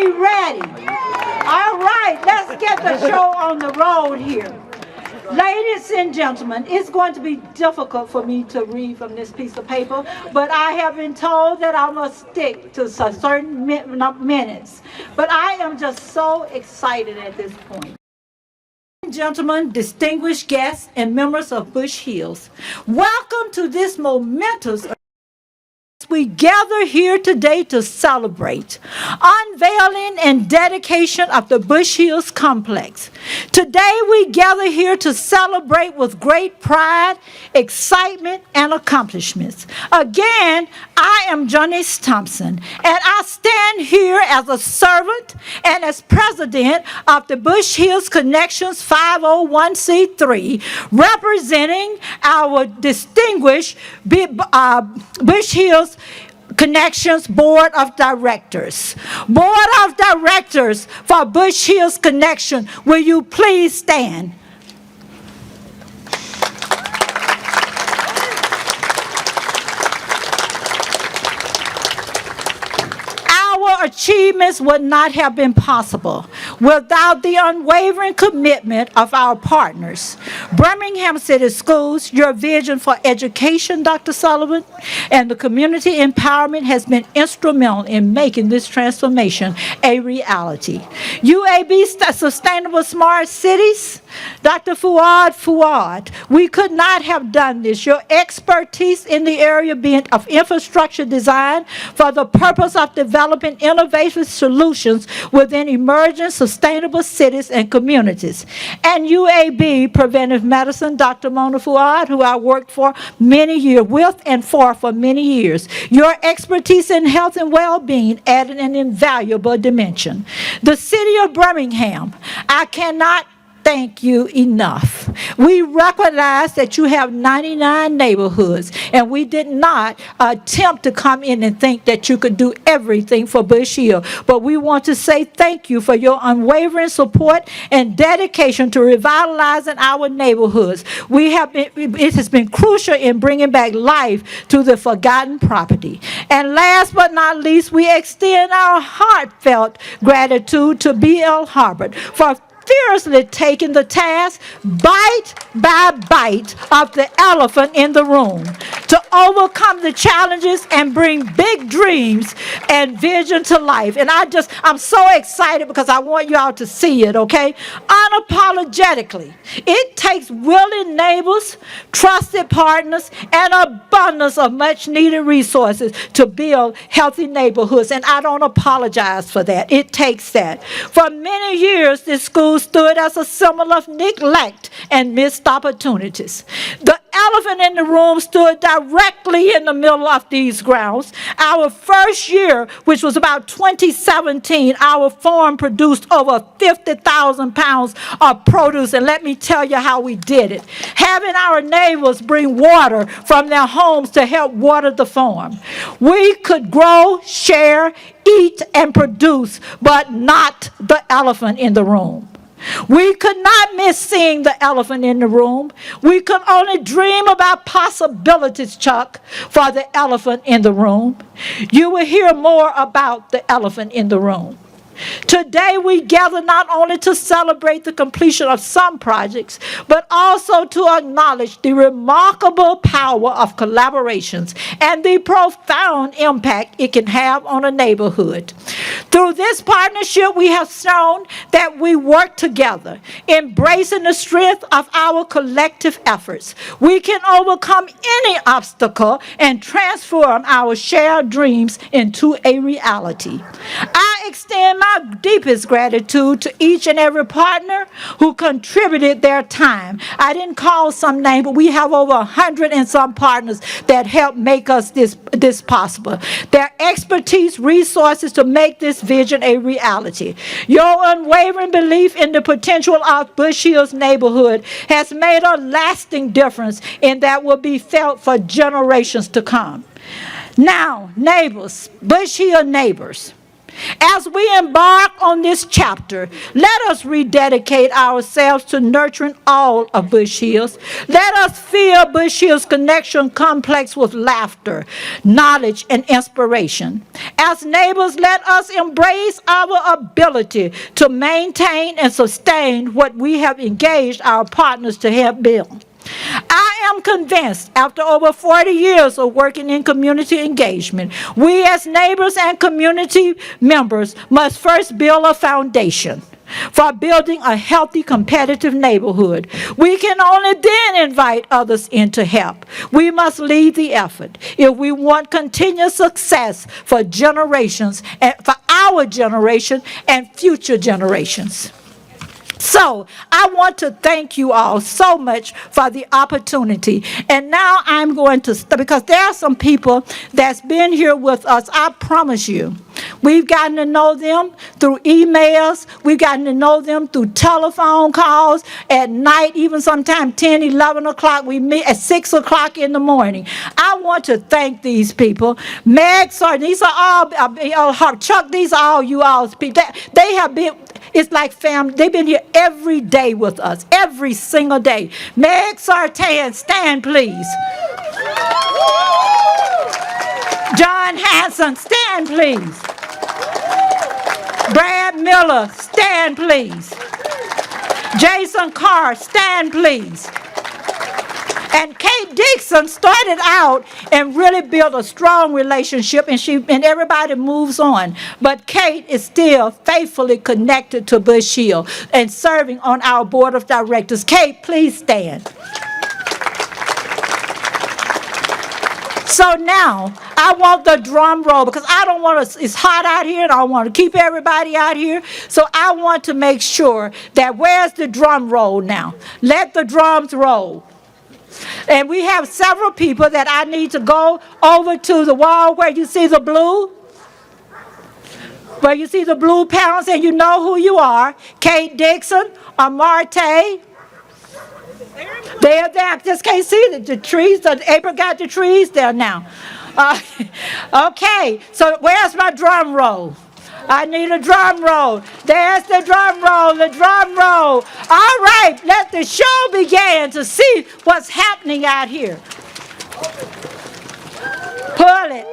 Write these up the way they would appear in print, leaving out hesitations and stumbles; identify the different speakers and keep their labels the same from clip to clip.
Speaker 1: we ready? All right, let's get the show on the road here. Ladies and gentlemen, it's going to be difficult for me to read from this piece of paper, but I have been told that I must stick to certain minutes. But I am just so excited at this point. Ladies and gentlemen, distinguished guests, and members of Bush Hills, welcome to this momentous we gather here today to celebrate unveiling and dedication of the Bush Hills complex. Today we gather here to celebrate with great pride, excitement, and accomplishments. Again, I am Janice Thompson, and I stand here as a servant and as president of the Bush Hills Connections 501c3, representing our distinguished Bush Hills Connections Board of Directors. Board of Directors for Bush Hills Connection, will you please stand? Our achievements would not have been possible without the unwavering commitment of our partners. Birmingham City Schools, your vision for education, Dr. Sullivan, and the community empowerment has been instrumental in making this transformation a reality. UAB Sustainable Smart Cities, Dr. Fuad, we could not have done this. Your expertise in the area of infrastructure design for the purpose of developing innovative solutions within emerging sustainable cities and communities. And UAB Preventive Medicine, Dr. Mona Fuad, who I worked for many years with and for many years. Your expertise in health and well-being added an invaluable dimension. The city of Birmingham, I cannot thank you enough. We recognize that you have 99 neighborhoods, and we did not attempt to come in and think that you could do everything for Bush Hill. But we want to say thank you for your unwavering support and dedication to revitalizing our neighborhoods. It has been crucial in bringing back life to the forgotten property. And last but not least, we extend our heartfelt gratitude to B.L. Harbert for fiercely taking the task bite by bite of the elephant in the room to overcome the challenges and bring big dreams and vision to life. And I'm so excited because I want you all to see it, okay? Unapologetically, it takes willing neighbors, trusted partners, and abundance of much needed resources to build healthy neighborhoods. And I don't apologize for that. It takes that. For many years, this school stood as a symbol of neglect and missed opportunities. The elephant in the room stood directly in the middle of these grounds. Our first year, which was about 2017, our farm produced over 50,000 pounds of produce, and let me tell you how we did it. Having our neighbors bring water from their homes to help water the farm. We could grow, share, eat, and produce, but not the elephant in the room. We could not miss seeing the elephant in the room. We could only dream about possibilities, Chuck, for the elephant in the room. You will hear more about the elephant in the room. Today we gather not only to celebrate the completion of some projects, but also to acknowledge the remarkable power of collaborations and the profound impact it can have on a neighborhood. Through this partnership, we have shown that we work together, embracing the strength of our collective efforts. We can overcome any obstacle and transform our shared dreams into a reality. I extend my deepest gratitude to each and every partner who contributed their time. I didn't call some name, but we have over 100 and some partners that help make us this possible. Their expertise, resources to make this vision a reality. Your unwavering belief in the potential of Bush Hills neighborhood has made a lasting difference, and that will be felt for generations to come. Now, neighbors, Bush Hill neighbors, As we embark on this chapter, let us rededicate ourselves to nurturing all of Bush Hills. Let us fill Bush Hills Connection Complex with laughter, knowledge, and inspiration. As neighbors, let us embrace our ability to maintain and sustain what we have engaged our partners to help build. I am convinced, after over 40 years of working in community engagement, we as neighbors and community members must first build a foundation for building a healthy, competitive neighborhood. We can only then invite others in to help. We must lead the effort if we want continuous success for generations, and for our generation and future generations. So I want to thank you all so much for the opportunity. And now I'm going to, because there are some people that's been here with us, I promise you. We've gotten to know them through emails. We've gotten to know them through telephone calls at night, even sometimes 10, 11 o'clock. We meet at 6 o'clock in the morning. I want to thank these people. Meg, sorry, these are all, Chuck, these are all you all's people. They have been, it's like family. They've been here every day with us, every single day. Meg Sartan, stand please. John Hanson, stand please. Brad Miller, stand please. Jason Carr, stand please. And Kate Dixon started out and really built a strong relationship, and everybody moves on. But Kate is still faithfully connected to Bush Hill and serving on our board of directors. Kate, please stand. So now, I want the drum roll, because I don't want to, it's hot out here, and I want to keep everybody out here. So I want to make sure that, where's the drum roll now? Let the drums roll. And we have several people that I need to go over to the wall where you see the blue. Where you see the blue panels, and you know who you are. Kate Dixon, Amarte. They're there. I just can't see the trees. April got the trees there now. Okay, so where's my drum roll? I need a drum roll. There's the drum roll, the drum roll. All right, let the show begin to see what's happening out here. Pull it.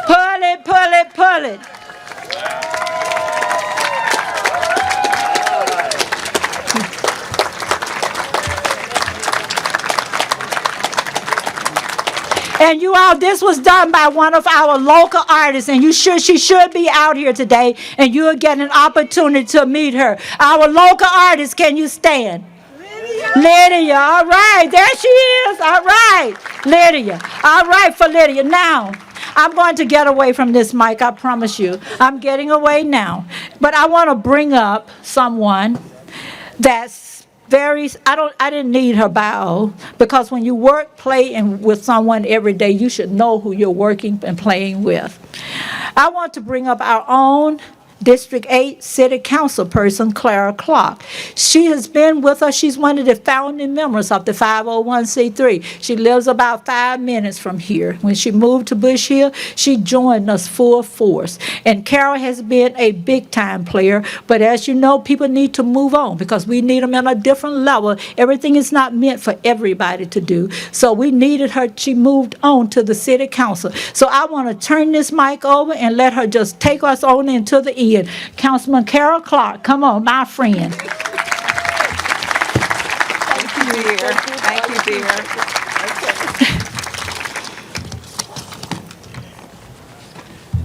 Speaker 1: Pull it, pull it, pull it. And you all, this was done by one of our local artists, and she should be out here today, and you'll get an opportunity to meet her. Our local artist, can you stand? Lydia, all right, there she is, all right, Lydia, all right for Lydia. Now, I'm going to get away from this mic, I promise you. I'm getting away now. But I want to bring up someone that's I didn't need her bio, because when you work, play, and with someone every day, you should know who you're working and playing with. I want to bring up our own District 8 City Council person, Clara Clark. She has been with us. She's one of the founding members of the 501c3. She lives about 5 minutes from here. When she moved to Bush Hill, she joined us full force. And Carol has been a big-time player, but as you know, people need to move on, because we need them on a different level. Everything is not meant for everybody to do. So we needed her. She moved on to the City Council. So I want to turn this mic over and let her just take us on into the end. Councilman Carol Clark, come on, my friend.
Speaker 2: Thank you, dear. Thank you, dear.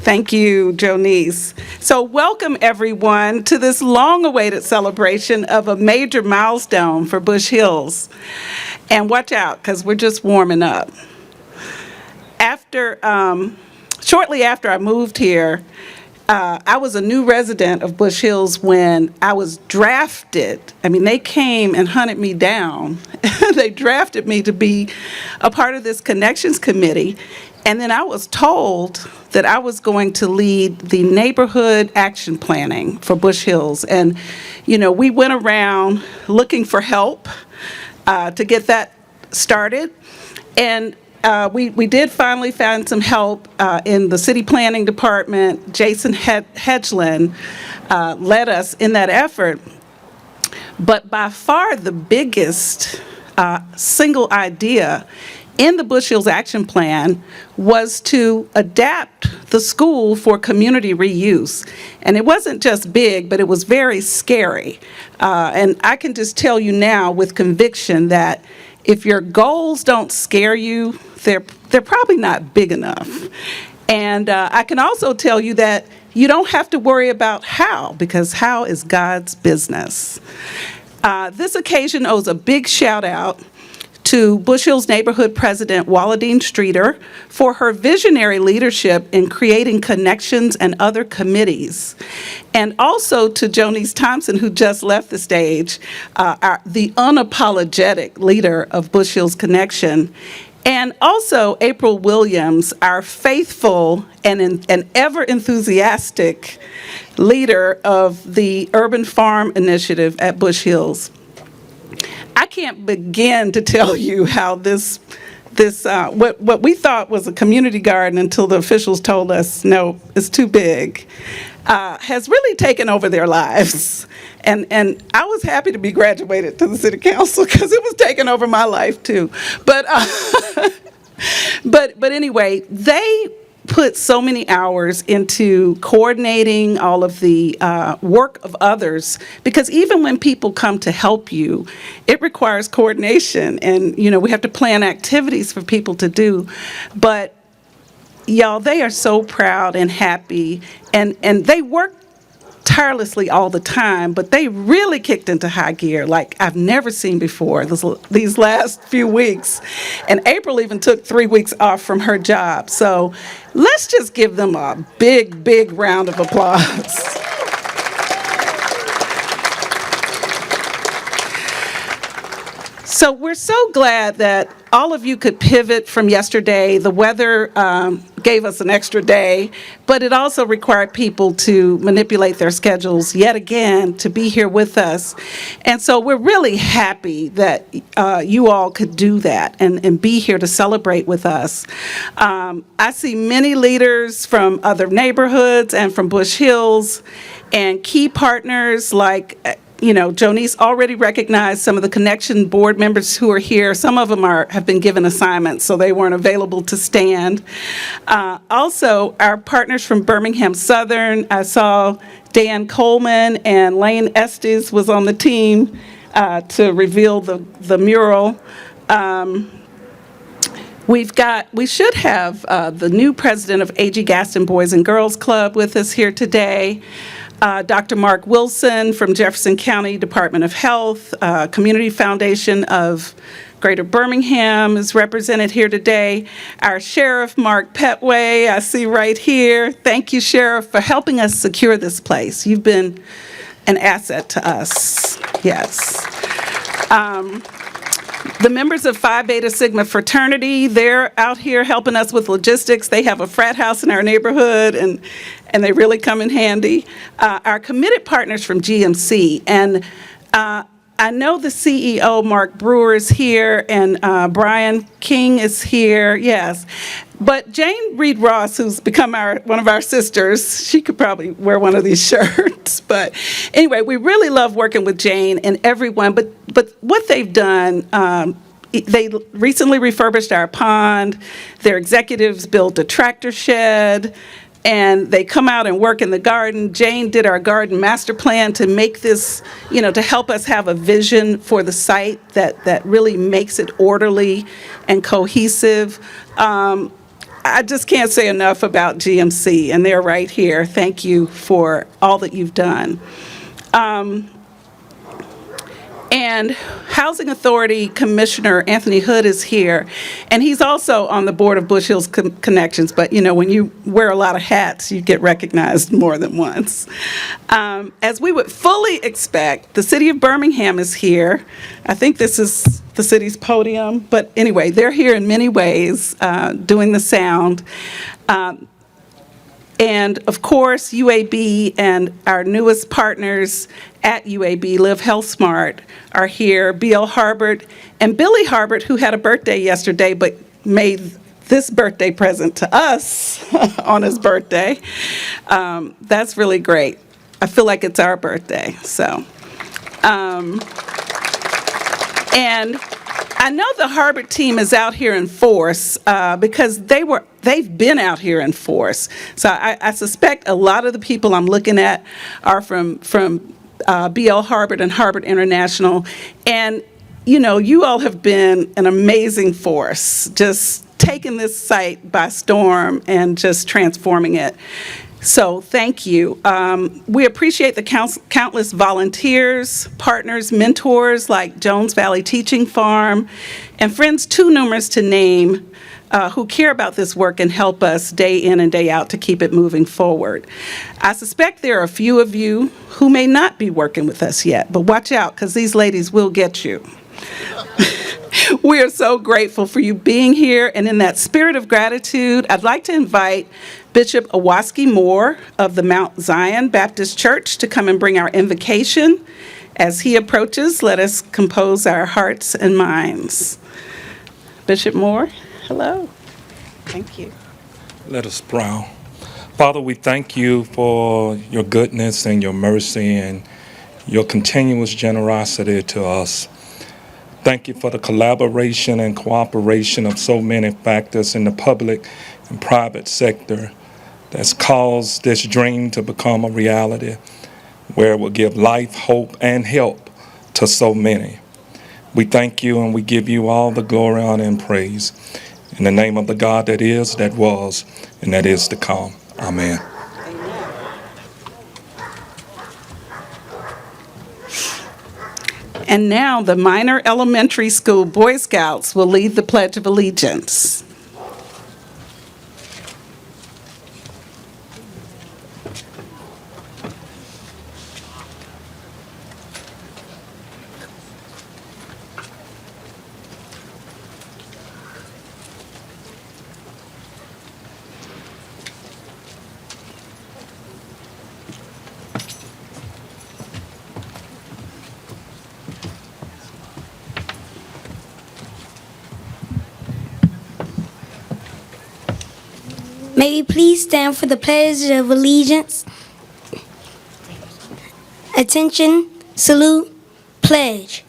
Speaker 2: Thank you, Jonice. So welcome, everyone, to this long-awaited celebration of a major milestone for Bush Hills. And watch out, because we're just warming up. Shortly after I moved here, I was a new resident of Bush Hills when I was drafted. I mean, they came and hunted me down. They drafted me to be a part of this connections committee. And then I was told that I was going to lead the neighborhood action planning for Bush Hills. And, you know, we went around looking for help to get that started. And we did finally find some help in the city planning department. Jason Hedgeland led us in that effort. But by far the biggest single idea in the Bush Hills Action Plan was to adapt the school for community reuse. And it wasn't just big, but it was very scary. And I can just tell you now with conviction that if your goals don't scare you, they're probably not big enough. And I can also tell you that you don't have to worry about how, because how is God's business. This occasion owes a big shout out to Bush Hills Neighborhood President Walladine Streeter for her visionary leadership in creating connections and other committees. And also to Jonice Thompson, who just left the stage, the unapologetic leader of Bush Hills Connection. And also April Williams, our faithful and ever enthusiastic leader of the Urban Farm Initiative at Bush Hills. I can't begin to tell you how what we thought was a community garden until the officials told us, no, it's too big, has really taken over their lives. And I was happy to be graduated to the city council because it was taking over my life too. But but anyway, they put so many hours into coordinating all of the work of others, because even when people come to help you, it requires coordination, and we have to plan activities for people to do. But y'all, they are so proud and happy, and they work tirelessly all the time, but they really kicked into high gear like I've never seen before these last few weeks. And April even took 3 weeks off from her job. So let's just give them a big, big round of applause. So we're so glad that all of you could pivot from yesterday. The weather gave us an extra day, but it also required people to manipulate their schedules yet again to be here with us. And so we're really happy that you all could do that and be here to celebrate with us. I see many leaders from other neighborhoods and from Bush Hills, and key partners like Jonice already recognized some of the Connection board members who are here. Some of them have been given assignments, so they weren't available to stand. Also, our partners from Birmingham Southern, I saw Dan Coleman and Lane Estes was on the team to reveal the mural. We should have the new president of A.G. Gaston Boys and Girls Club with us here today. Dr. Mark Wilson from Jefferson County Department of Health, Community Foundation of Greater Birmingham is represented here today. Our Sheriff, Mark Petway, I see right here. Thank you, Sheriff, for helping us secure this place. You've been an asset to us. Yes. The members of Phi Beta Sigma fraternity, they're out here helping us with logistics. They have a frat house in our neighborhood, and they really come in handy. Our committed partners from GMC, and I know the CEO, Mark Brewer, is here, and Brian King is here, yes. But Jane Reed Ross, who's become one of our sisters, she could probably wear one of these shirts. But anyway, we really love working with Jane and everyone. But what they've done, they recently refurbished our pond. Their executives built a tractor shed, and they come out and work in the garden. Jane did our garden master plan to make this, to help us have a vision for the site that really makes it orderly and cohesive. I just can't say enough about GMC, and they're right here. Thank you for all that you've done. And Housing Authority Commissioner Anthony Hood is here, and he's also on the board of Bush Hills Connections, but when you wear a lot of hats, you get recognized more than once. As we would fully expect, the city of Birmingham is here. I think this is the city's podium, but anyway, they're here in many ways, doing the sound. And of course, UAB and our newest partners at UAB, Live Healthsmart, are here. B.L. Harbert and Billy Harbert, who had a birthday yesterday, but made this birthday present to us on his birthday. That's really great. I feel like it's our birthday, so. And I know the Harvard team is out here in force because they've been out here in force. So I suspect a lot of the people I'm looking at are from BL Harvard and Harvard International. And, you know, you all have been an amazing force, just taking this site by storm and just transforming it. So thank you. We appreciate the countless volunteers, partners, mentors like Jones Valley Teaching Farm, and friends too numerous to name who care about this work and help us day in and day out to keep it moving forward. I suspect there are a few of you who may not be working with us yet, but watch out because these ladies will get you. We are so grateful for you being here, and in that spirit of gratitude, I'd like to invite Bishop Owaski Moore of the Mount Zion Baptist Church to come and bring our invocation. As he approaches, let us compose our hearts and minds. Bishop Moore, hello. Thank you.
Speaker 3: Let us pray. Father, we thank you for your goodness and your mercy and your continuous generosity to us. Thank you for the collaboration and cooperation of so many factors in the public and private sector that's caused this dream to become a reality where it will give life, hope, and help to so many. We thank you and we give you all the glory, honor, and praise. In the name of the God that is, that was, and that is to come. Amen.
Speaker 2: And now the Minor Elementary School Boy Scouts will lead the Pledge of Allegiance.
Speaker 4: May we please stand for the Pledge of Allegiance. Attention, salute, pledge.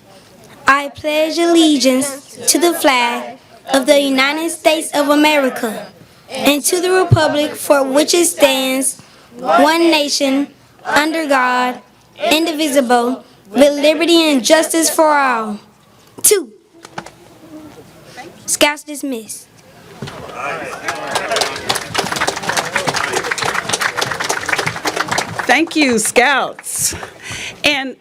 Speaker 4: I pledge allegiance to the flag of the United States of America and to the republic for which it stands, one nation, under God, indivisible, with liberty and justice for all. 2. Scouts dismissed.
Speaker 2: Thank you, Scouts. And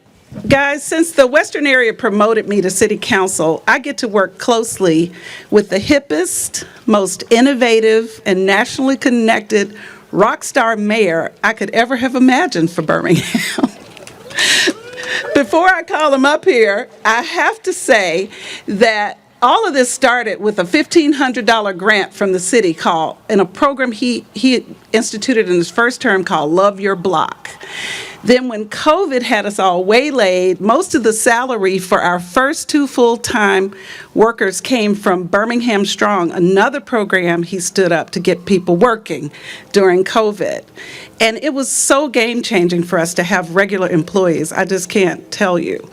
Speaker 2: guys, since the Western area promoted me to City Council, I get to work closely with the hippest, most innovative, and nationally connected rock star mayor I could ever have imagined for Birmingham. Before I call him up here, I have to say that all of this started with a $1,500 grant from the city in a program he instituted in his first term called Love Your Block. Then when COVID had us all waylaid, most of the salary for our first 2 full-time workers came from Birmingham Strong, another program he stood up to get people working during COVID. And it was so game-changing for us to have regular employees, I just can't tell you.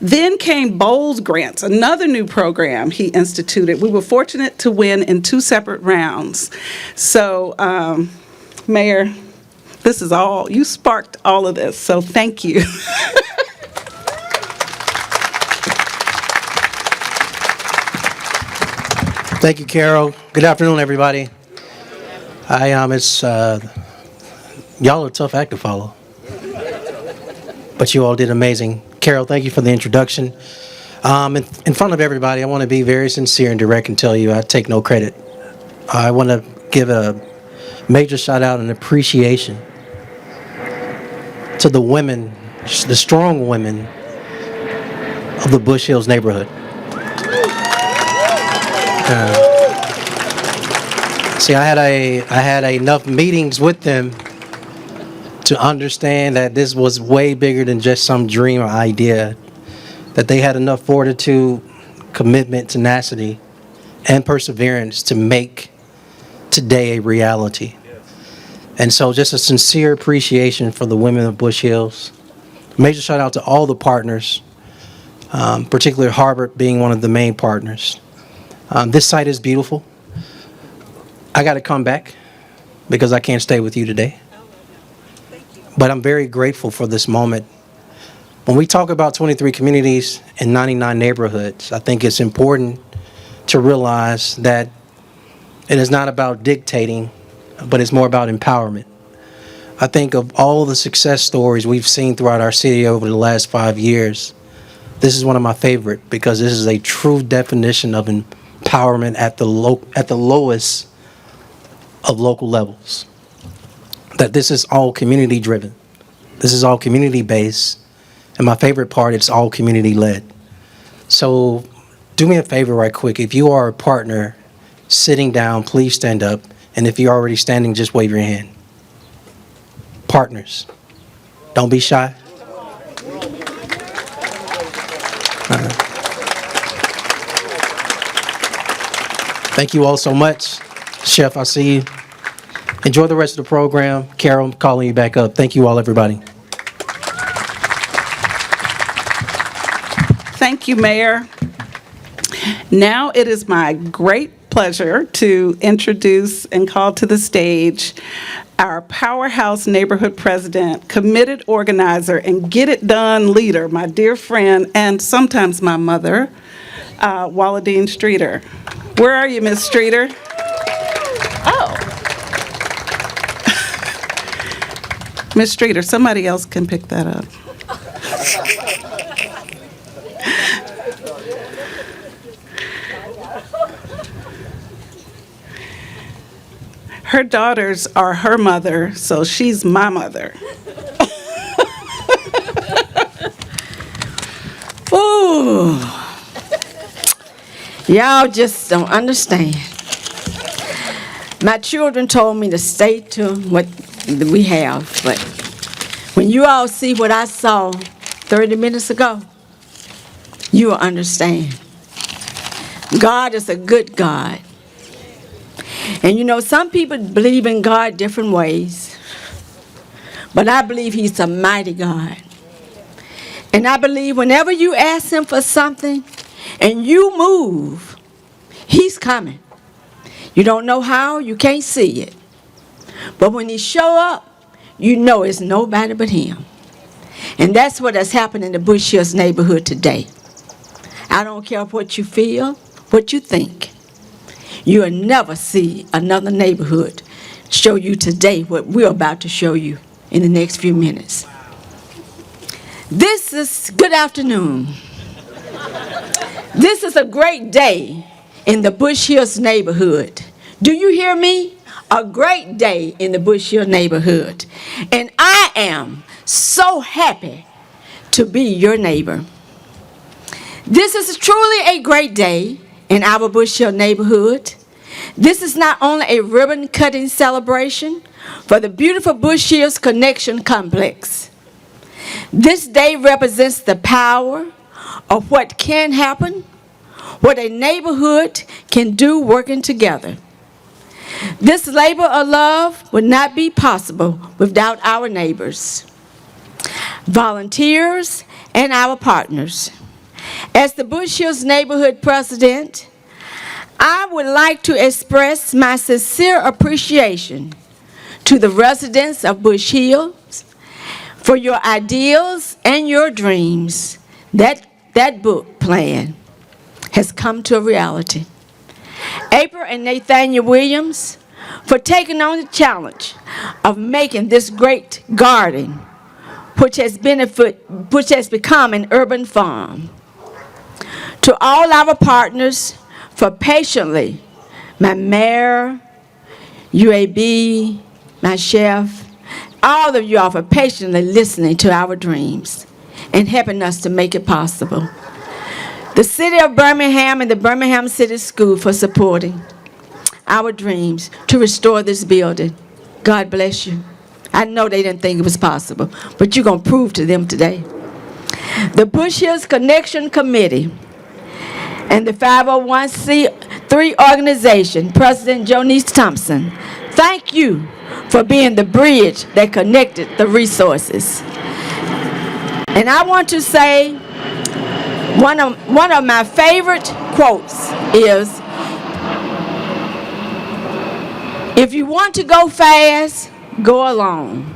Speaker 2: Then came Bold Grants, another new program he instituted. We were fortunate to win in 2 separate rounds. So, Mayor, this is all, you sparked all of this, so thank you.
Speaker 5: Thank you, Carol. Good afternoon, everybody. Y'all are a tough act to follow, but you all did amazing. Carol, thank you for the introduction. In front of everybody, I want to be very sincere and direct and tell you I take no credit. I want to give a major shout out and appreciation to the women, the strong women of the Bush Hills neighborhood. See, I had enough meetings with them to understand that this was way bigger than just some dream or idea, that they had enough fortitude, commitment, tenacity, and perseverance to make today a reality. And so just a sincere appreciation for the women of Bush Hills. Major shout out to all the partners, particularly Harvard being one of the main partners. This site is beautiful. I got to come back because I can't stay with you today. But I'm very grateful for this moment. When we talk about 23 communities and 99 neighborhoods, I think it's important to realize that it is not about dictating, but it's more about empowerment. I think of all the success stories we've seen throughout our city over the last 5 years, this is one of my favorite because this is a true definition of empowerment at the lowest of local levels. That this is all community driven. This is all community based. And my favorite part, it's all community led. So do me a favor right quick. If you are a partner sitting down, please stand up. And if you're already standing, just wave your hand. Partners, don't be shy. Thank you all so much. Chef, I see you. Enjoy the rest of the program. Carol, I'm calling you back up. Thank you all, everybody.
Speaker 2: Thank you, Mayor. Now it is my great pleasure to introduce and call to the stage our Powerhouse Neighborhood President, committed organizer, and get it done leader, my dear friend, and sometimes my mother, Walladine Streeter. Where are you, Miss Streeter? Oh. Miss Streeter, somebody else can pick that up. Her daughters are her mother, so she's my mother.
Speaker 6: Ooh. Y'all just don't understand. My children told me to stay to what we have, but when you all see what I saw 30 minutes ago, you will understand. God is a good God. And you know, some people believe in God different ways, but I believe He's a mighty God. And I believe whenever you ask Him for something and you move, He's coming. You don't know how, you can't see it. But when He show up, you know it's nobody but Him. And that's what has happened in the Bush Hills neighborhood today. I don't care what you feel, what you think. You'll never see another neighborhood show you today what we're about to show you in the next few minutes. This is good afternoon. This is a great day in the Bush Hills neighborhood. Do you hear me? A great day in the Bush Hills neighborhood. And I am so happy to be your neighbor. This is truly a great day in our Bush Hills neighborhood. This is not only a ribbon-cutting celebration for the beautiful Bush Hills Connection Complex. This day represents the power of what can happen, what a neighborhood can do working together. This labor of love would not be possible without our neighbors, volunteers, and our partners. As the Bush Hills Neighborhood President, I would like to express my sincere appreciation to the residents of Bush Hills for your ideals and your dreams. That book plan has come to a reality. April and Nathaniel Williams for taking on the challenge of making this great garden, which has become an urban farm. To all our partners for patiently, my mayor, UAB, my chef, all of you all for patiently listening to our dreams and helping us to make it possible. The City of Birmingham and the Birmingham City School for supporting our dreams to restore this building. God bless you. I know they didn't think it was possible, but you're going to prove to them today. The Bush Hills Connection Committee and the 501c 3 organization, President Jonice Thompson, thank you for being the bridge that connected the resources. And I want to say one of my favorite quotes is, if you want to go fast, go alone.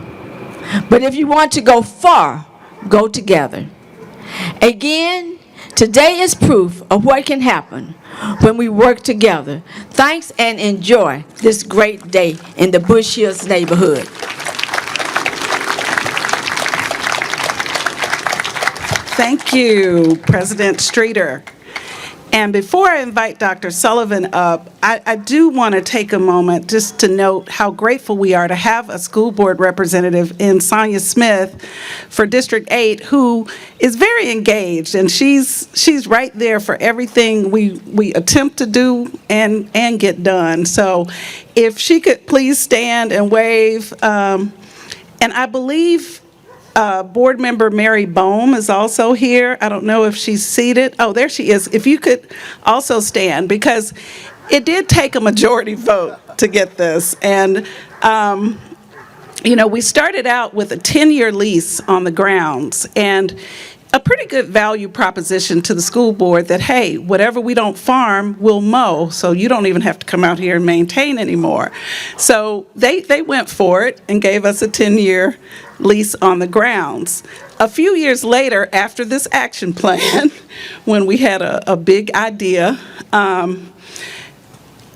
Speaker 6: But if you want to go far, go together. Again, today is proof of what can happen when we work together. Thanks and enjoy this great day in the Bush Hills neighborhood.
Speaker 2: Thank you, President Streeter. And before I invite Dr. Sullivan up, I do want to take a moment just to note how grateful we are to have a school board representative in Sonia Smith for District 8 who is very engaged, and she's right there for everything we attempt to do and get done. So if she could please stand and wave. And I believe Board Member Mary Bohm is also here. I don't know if she's seated. Oh, there she is. If you could also stand, because it did take a majority vote to get this. And, we started out with a 10-year lease on the grounds, and a pretty good value proposition to the school board that, hey, whatever we don't farm, we'll mow, so you don't even have to come out here and maintain anymore. So they went for it and gave us a 10-year lease on the grounds. A few years later, after this action plan, when we had a big idea,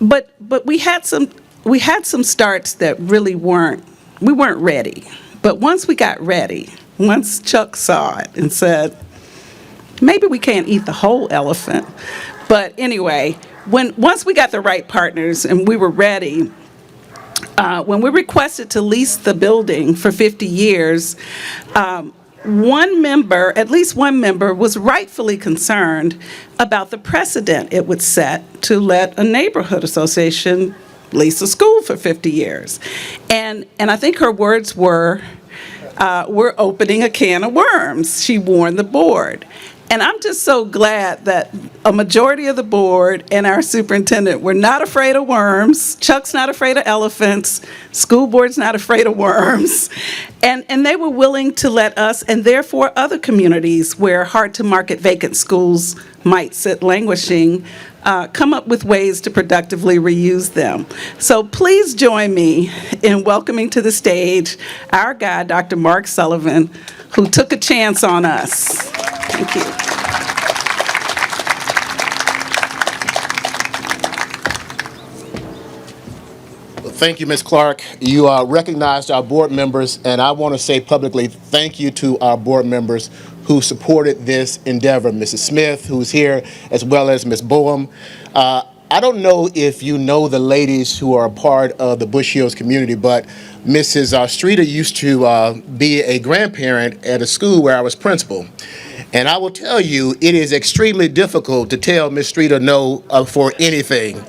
Speaker 2: but we had some starts that really we weren't ready. But once we got ready, once Chuck saw it and said, maybe we can't eat the whole elephant. But anyway, once we got the right partners and we were ready, when we requested to lease the building for 50 years, at least one member was rightfully concerned about the precedent it would set to let a neighborhood association lease a school for 50 years. And I think her words were, we're opening a can of worms, she warned the board. And I'm just so glad that a majority of the board and our superintendent were not afraid of worms. Chuck's not afraid of elephants. School board's not afraid of worms. And they were willing to let us, and therefore other communities where hard-to-market vacant schools might sit languishing, come up with ways to productively reuse them. So please join me in welcoming to the stage our guy, Dr. Mark Sullivan, who took a chance on us. Thank you.
Speaker 7: Thank you, Ms. Clark. You recognized our board members, and I want to say publicly thank you to our board members who supported this endeavor. Mrs. Smith, who's here, as well as Ms. Boehm. I don't know if you know the ladies who are a part of the Bush Hills community, but Mrs. Streeter used to be a grandparent at a school where I was principal. And I will tell you, it is extremely difficult to tell Ms. Streeter no for anything.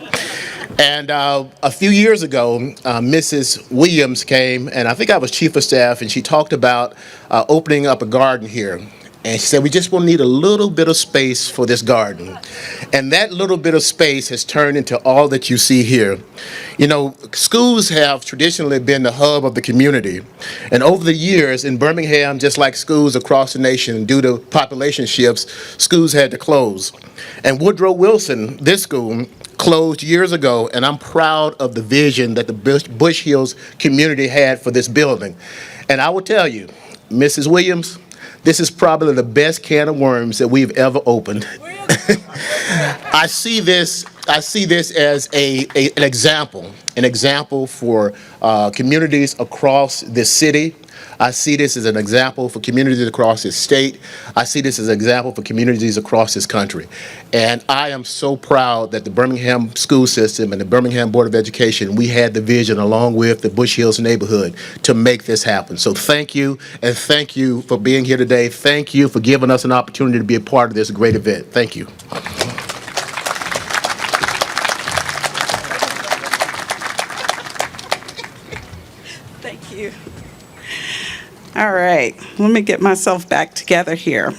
Speaker 7: And a few years ago, Mrs. Williams came, and I think I was chief of staff, and she talked about opening up a garden here. And she said, we just will need a little bit of space for this garden. And that little bit of space has turned into all that you see here. You know, schools have traditionally been the hub of the community. And over the years in Birmingham, just like schools across the nation, due to population shifts, schools had to close. And Woodrow Wilson, this school, closed years ago, and I'm proud of the vision that the Bush Hills community had for this building. And I will tell you, Mrs. Williams, this is probably the best can of worms that we've ever opened. I see this as an example for communities across this city. I see this as an example for communities across this state. I see this as an example for communities across this country. And I am so proud that the Birmingham school system and the Birmingham Board of Education, we had the vision along with the Bush Hills neighborhood to make this happen. So thank you, and thank you for being here today. Thank you for giving us an opportunity to be a part of this great event. Thank you.
Speaker 2: Thank you. All right, let me get myself back together here.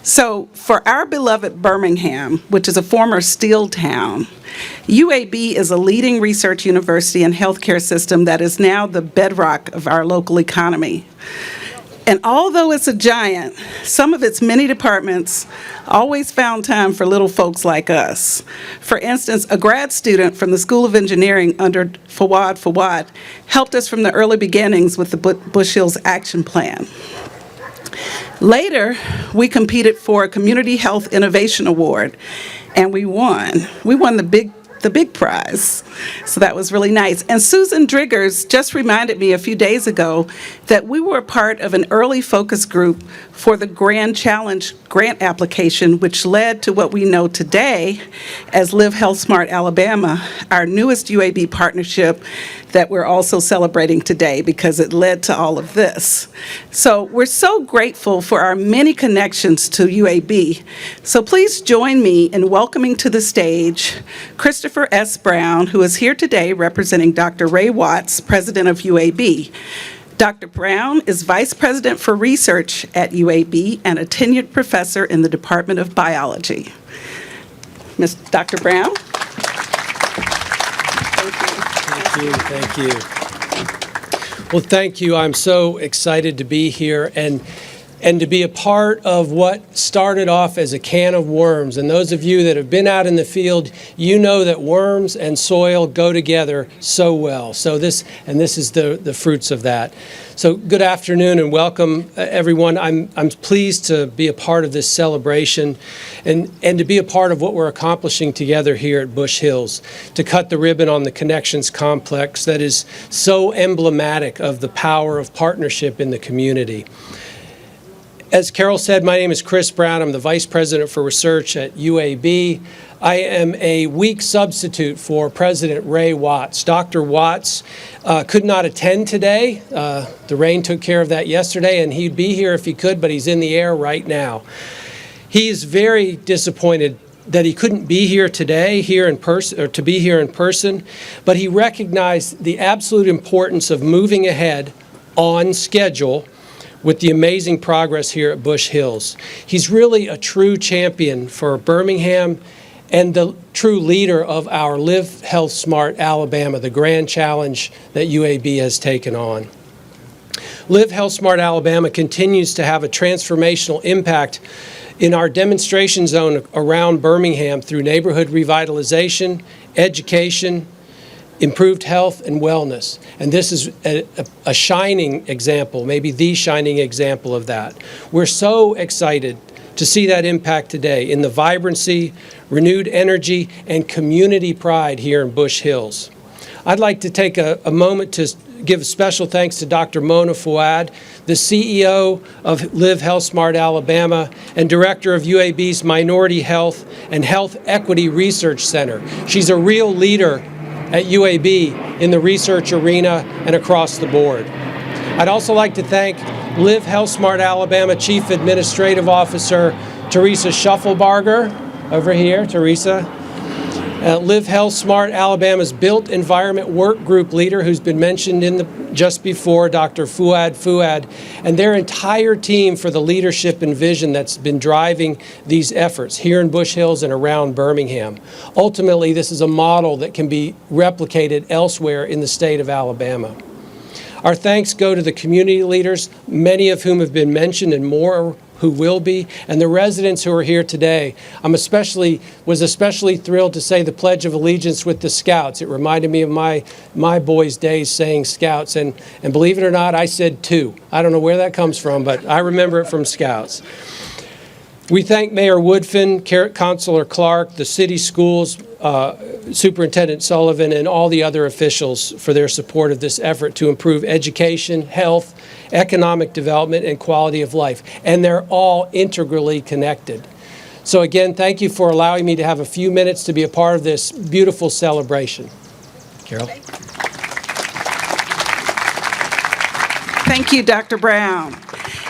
Speaker 2: So for our beloved Birmingham, which is a former steel town, UAB is a leading research university and healthcare system that is now the bedrock of our local economy. And although it's a giant, some of its many departments always found time for little folks like us. For instance, a grad student from the School of Engineering under Fawad helped us from the early beginnings with the Bush Hills Action Plan. Later, we competed for a Community Health Innovation Award, and we won. We won the big prize, so that was really nice. And Susan Driggers just reminded me a few days ago that we were a part of an early focus group for the Grand Challenge grant application, which led to what we know today as Live Healthsmart Alabama, our newest UAB partnership that we're also celebrating today because it led to all of this. So we're so grateful for our many connections to UAB. So please join me in welcoming to the stage Christopher S. Brown, who is here today representing Dr. Ray Watts, president of UAB. Dr. Brown is Vice President for Research at UAB and a tenured professor in the Department of Biology. Dr. Brown?
Speaker 8: Thank you. Well, thank you. I'm so excited to be here and to be a part of what started off as a can of worms. And those of you that have been out in the field, you know that worms and soil go together so well. So this is the fruits of that. So good afternoon and welcome, everyone. I'm pleased to be a part of this celebration and to be a part of what we're accomplishing together here at Bush Hills, to cut the ribbon on the Connections Complex that is so emblematic of the power of partnership in the community. As Carol said, my name is Chris Brown. I'm the Vice President for Research at UAB. I am a weak substitute for President Ray Watts. Dr. Watts could not attend today. The rain took care of that yesterday, and he'd be here if he could, but he's in the air right now. He is very disappointed that he couldn't be here today, to be here in person, but he recognized the absolute importance of moving ahead on schedule with the amazing progress here at Bush Hills. He's really a true champion for Birmingham and the true leader of our Live Healthsmart Alabama, the grand challenge that UAB has taken on. Live Healthsmart Alabama continues to have a transformational impact in our demonstration zone around Birmingham through neighborhood revitalization, education, improved health and wellness. And this is a shining example, maybe the shining example of that. We're so excited to see that impact today in the vibrancy, renewed energy, and community pride here in Bush Hills. I'd like to take a moment to give special thanks to Dr. Mona Fouad, the CEO of Live Healthsmart Alabama and director of UAB's Minority Health and Health Equity Research Center. She's a real leader at UAB in the research arena and across the board. I'd also like to thank Live Healthsmart Alabama Chief Administrative Officer Teresa Shufflebarger, over here, Teresa. Live Healthsmart Alabama's Built Environment Work Group leader, who's been mentioned just before, Dr. Fouad, and their entire team for the leadership and vision that's been driving these efforts here in Bush Hills and around Birmingham. Ultimately, this is a model that can be replicated elsewhere in the state of Alabama. Our thanks go to the community leaders, many of whom have been mentioned and more who will be, and the residents who are here today. Was especially thrilled to say the Pledge of Allegiance with the Scouts. It reminded me of my boys' days saying Scouts, and believe it or not, I said 2. I don't know where that comes from, but I remember it from Scouts. We thank Mayor Woodfin, Councilor Clark, the city schools, Superintendent Sullivan, and all the other officials for their support of this effort to improve education, health, economic development, and quality of life. And they're all integrally connected. So again, thank you for allowing me to have a few minutes to be a part of this beautiful celebration. Carol?
Speaker 2: Thank you, Dr. Brown.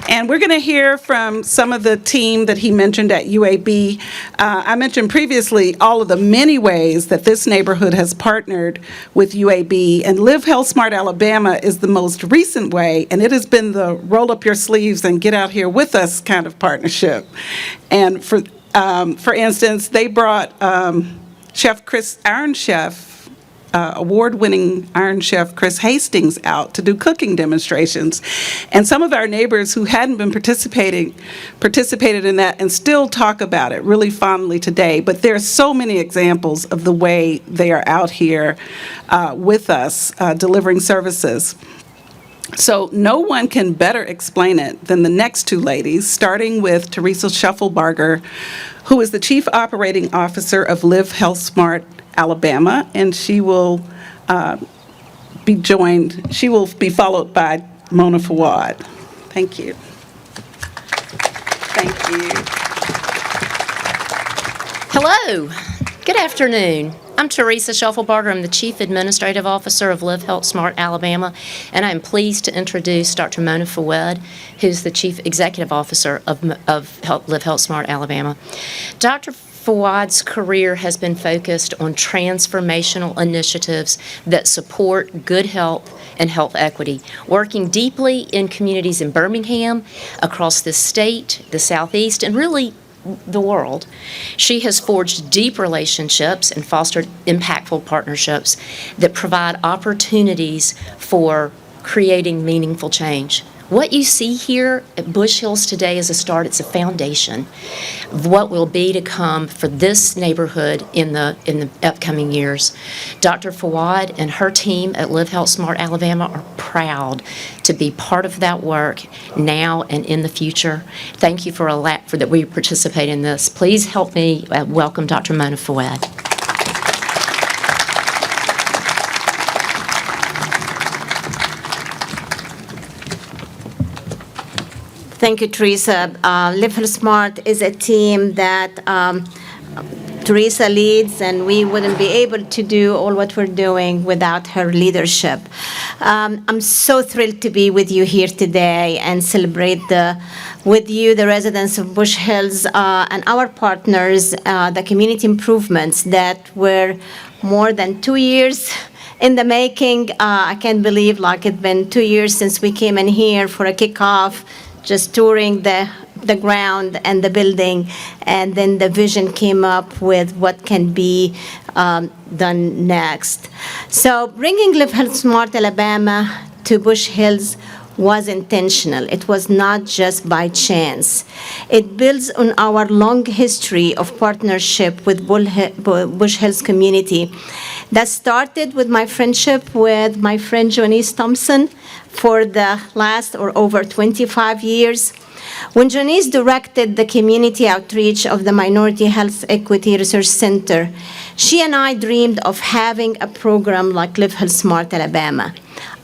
Speaker 2: And we're going to hear from some of the team that he mentioned at UAB. I mentioned previously all of the many ways that this neighborhood has partnered with UAB, and Live Healthsmart Alabama is the most recent way, and it has been the roll up your sleeves and get out here with us kind of partnership. And for instance, they brought Chef Chris, Iron Chef, award-winning Iron Chef Chris Hastings out to do cooking demonstrations. And some of our neighbors who hadn't been participated in that and still talk about it really fondly today. But there are so many examples of the way they are out here with us delivering services. So no one can better explain it than the next two ladies, starting with Teresa Shufflebarger, who is the Chief Operating Officer of Live Healthsmart Alabama, and she will be followed by Mona Fawad. Thank you. Thank you.
Speaker 9: Hello. Good afternoon. I'm Teresa Shufflebarger. I'm the Chief Administrative Officer of Live Healthsmart Alabama, and I'm pleased to introduce Dr. Mona Fawad, who's the Chief Executive Officer of Live Healthsmart Alabama. Dr. Fawad's career has been focused on transformational initiatives that support good health and health equity, working deeply in communities in Birmingham, across the state, the Southeast, and really the world. She has forged deep relationships and fostered impactful partnerships that provide opportunities for creating meaningful change. What you see here at Bush Hills today is a start. It's a foundation of what will be to come for this neighborhood in the upcoming years. Dr. Fawad and her team at Live Healthsmart Alabama are proud to be part of that work now and in the future. Thank you for that we participate in this. Please help me welcome Dr. Mona Fawad.
Speaker 10: Thank you, Teresa. Live Healthsmart is a team that Teresa leads, and we wouldn't be able to do all what we're doing without her leadership. I'm so thrilled to be with you here today and celebrate with you, the residents of Bush Hills, and our partners, the community improvements that were more than 2 years in the making. I can't believe it's been 2 years since we came in here for a kickoff, just touring the ground and the building, and then the vision came up with what can be done next. So bringing Live Healthsmart Alabama to Bush Hills was intentional. It was not just by chance. It builds on our long history of partnership with Bush Hills community that started with my friendship with my friend Janice Thompson for the last or over 25 years. When Janice directed the community outreach of the Minority Health Equity Research Center, she and I dreamed of having a program like Live Healthsmart Alabama,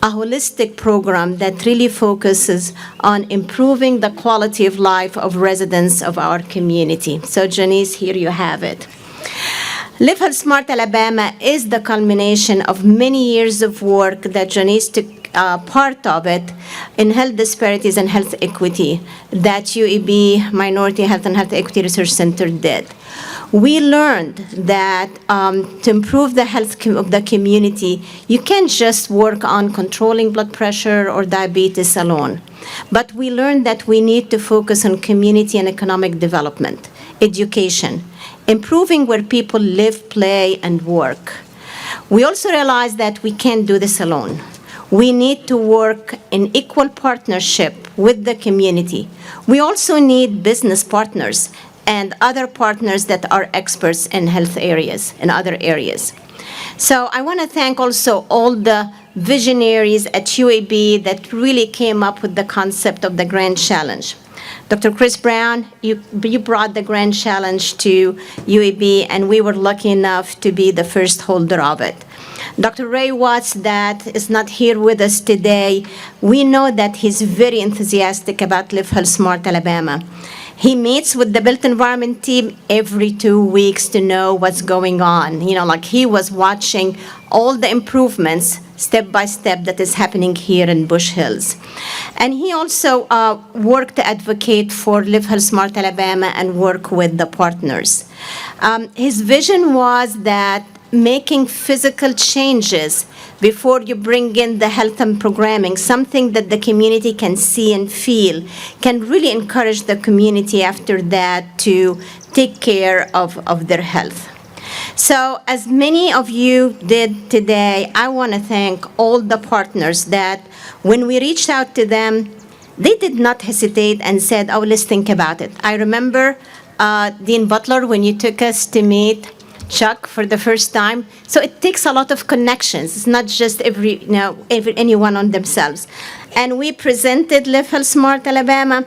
Speaker 10: a holistic program that really focuses on improving the quality of life of residents of our community. So Janice, here you have it. Live Healthsmart Alabama is the culmination of many years of work that Janice took part of it in health disparities and health equity that UAB Minority Health and Health Equity Research Center did. We learned that to improve the health of the community, you can't just work on controlling blood pressure or diabetes alone. But we learned that we need to focus on community and economic development, education, improving where people live, play, and work. We also realized that we can't do this alone. We need to work in equal partnership with the community. We also need business partners and other partners that are experts in health areas and other areas. So I want to thank also all the visionaries at UAB that really came up with the concept of the Grand Challenge. Dr. Chris Brown, you brought the Grand Challenge to UAB, and we were lucky enough to be the first holder of it. Dr. Ray Watts, that is not here with us today, we know that he's very enthusiastic about Live Health Smart Alabama. He meets with the built environment team every 2 weeks to know what's going on. Like he was watching all the improvements step by step that is happening here in Bush Hills. And he also worked to advocate for Live Health Smart Alabama and work with the partners. His vision was that making physical changes before you bring in the health and programming, something that the community can see and feel, can really encourage the community after that to take care of their health. So as many of you did today, I want to thank all the partners that when we reached out to them, they did not hesitate and said, oh, let's think about it. I remember Dean Butler, when you took us to meet Chuck for the first time. So it takes a lot of connections. It's not just anyone on themselves. And we presented Live Health Smart Alabama.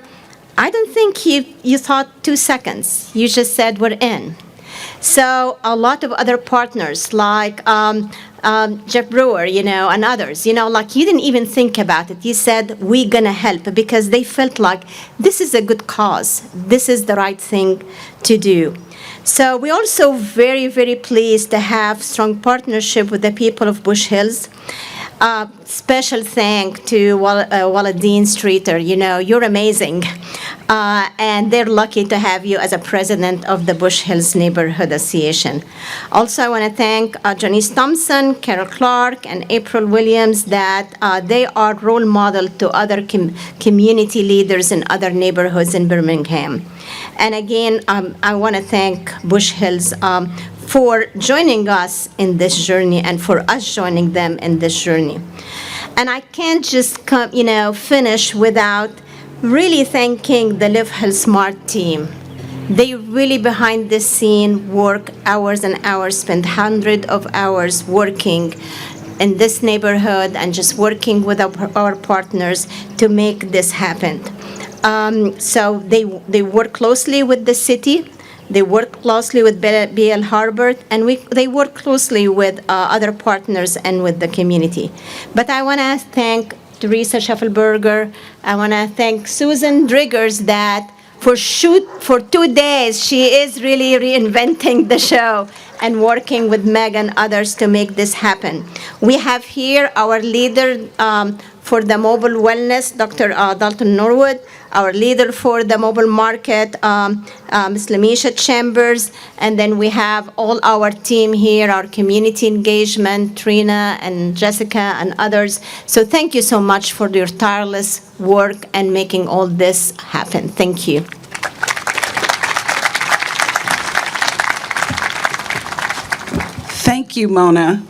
Speaker 10: I don't think you thought 2 seconds. You just said we're in. So a lot of other partners like Jeff Brewer, and others, like you didn't even think about it. You said, we're going to help, because they felt like this is a good cause. This is the right thing to do. So we're also very, very pleased to have strong partnership with the people of Bush Hills. Special thank to Dean Streeter. You're amazing. And they're lucky to have you as a president of the Bush Hills Neighborhood Association. Also, I want to thank Janice Thompson, Carol Clark, and April Williams, that they are role model to other community leaders in other neighborhoods in Birmingham. And again, I want to thank Bush Hills for joining us in this journey and for us joining them in this journey. And I can't just finish without really thanking the Live Health Smart team. They really behind the scene work hours and hours, spend hundreds of hours working in this neighborhood and just working with our partners to make this happen. So they work closely with the city. They work closely with BL Harbor, and they work closely with other partners and with the community. But I want to thank Teresa Schaffelberger. I want to thank Susan Driggers, that for 2 days, she is really reinventing the show and working with Meg and others to make this happen. We have here our leader for the mobile wellness, Dr. Dalton Norwood, our leader for the mobile market, Ms. Lamisha Chambers, and then we have all our team here, our community engagement, Trina and Jessica and others. So thank you so much for your tireless work and making all this happen. Thank you.
Speaker 2: Thank you, Mona.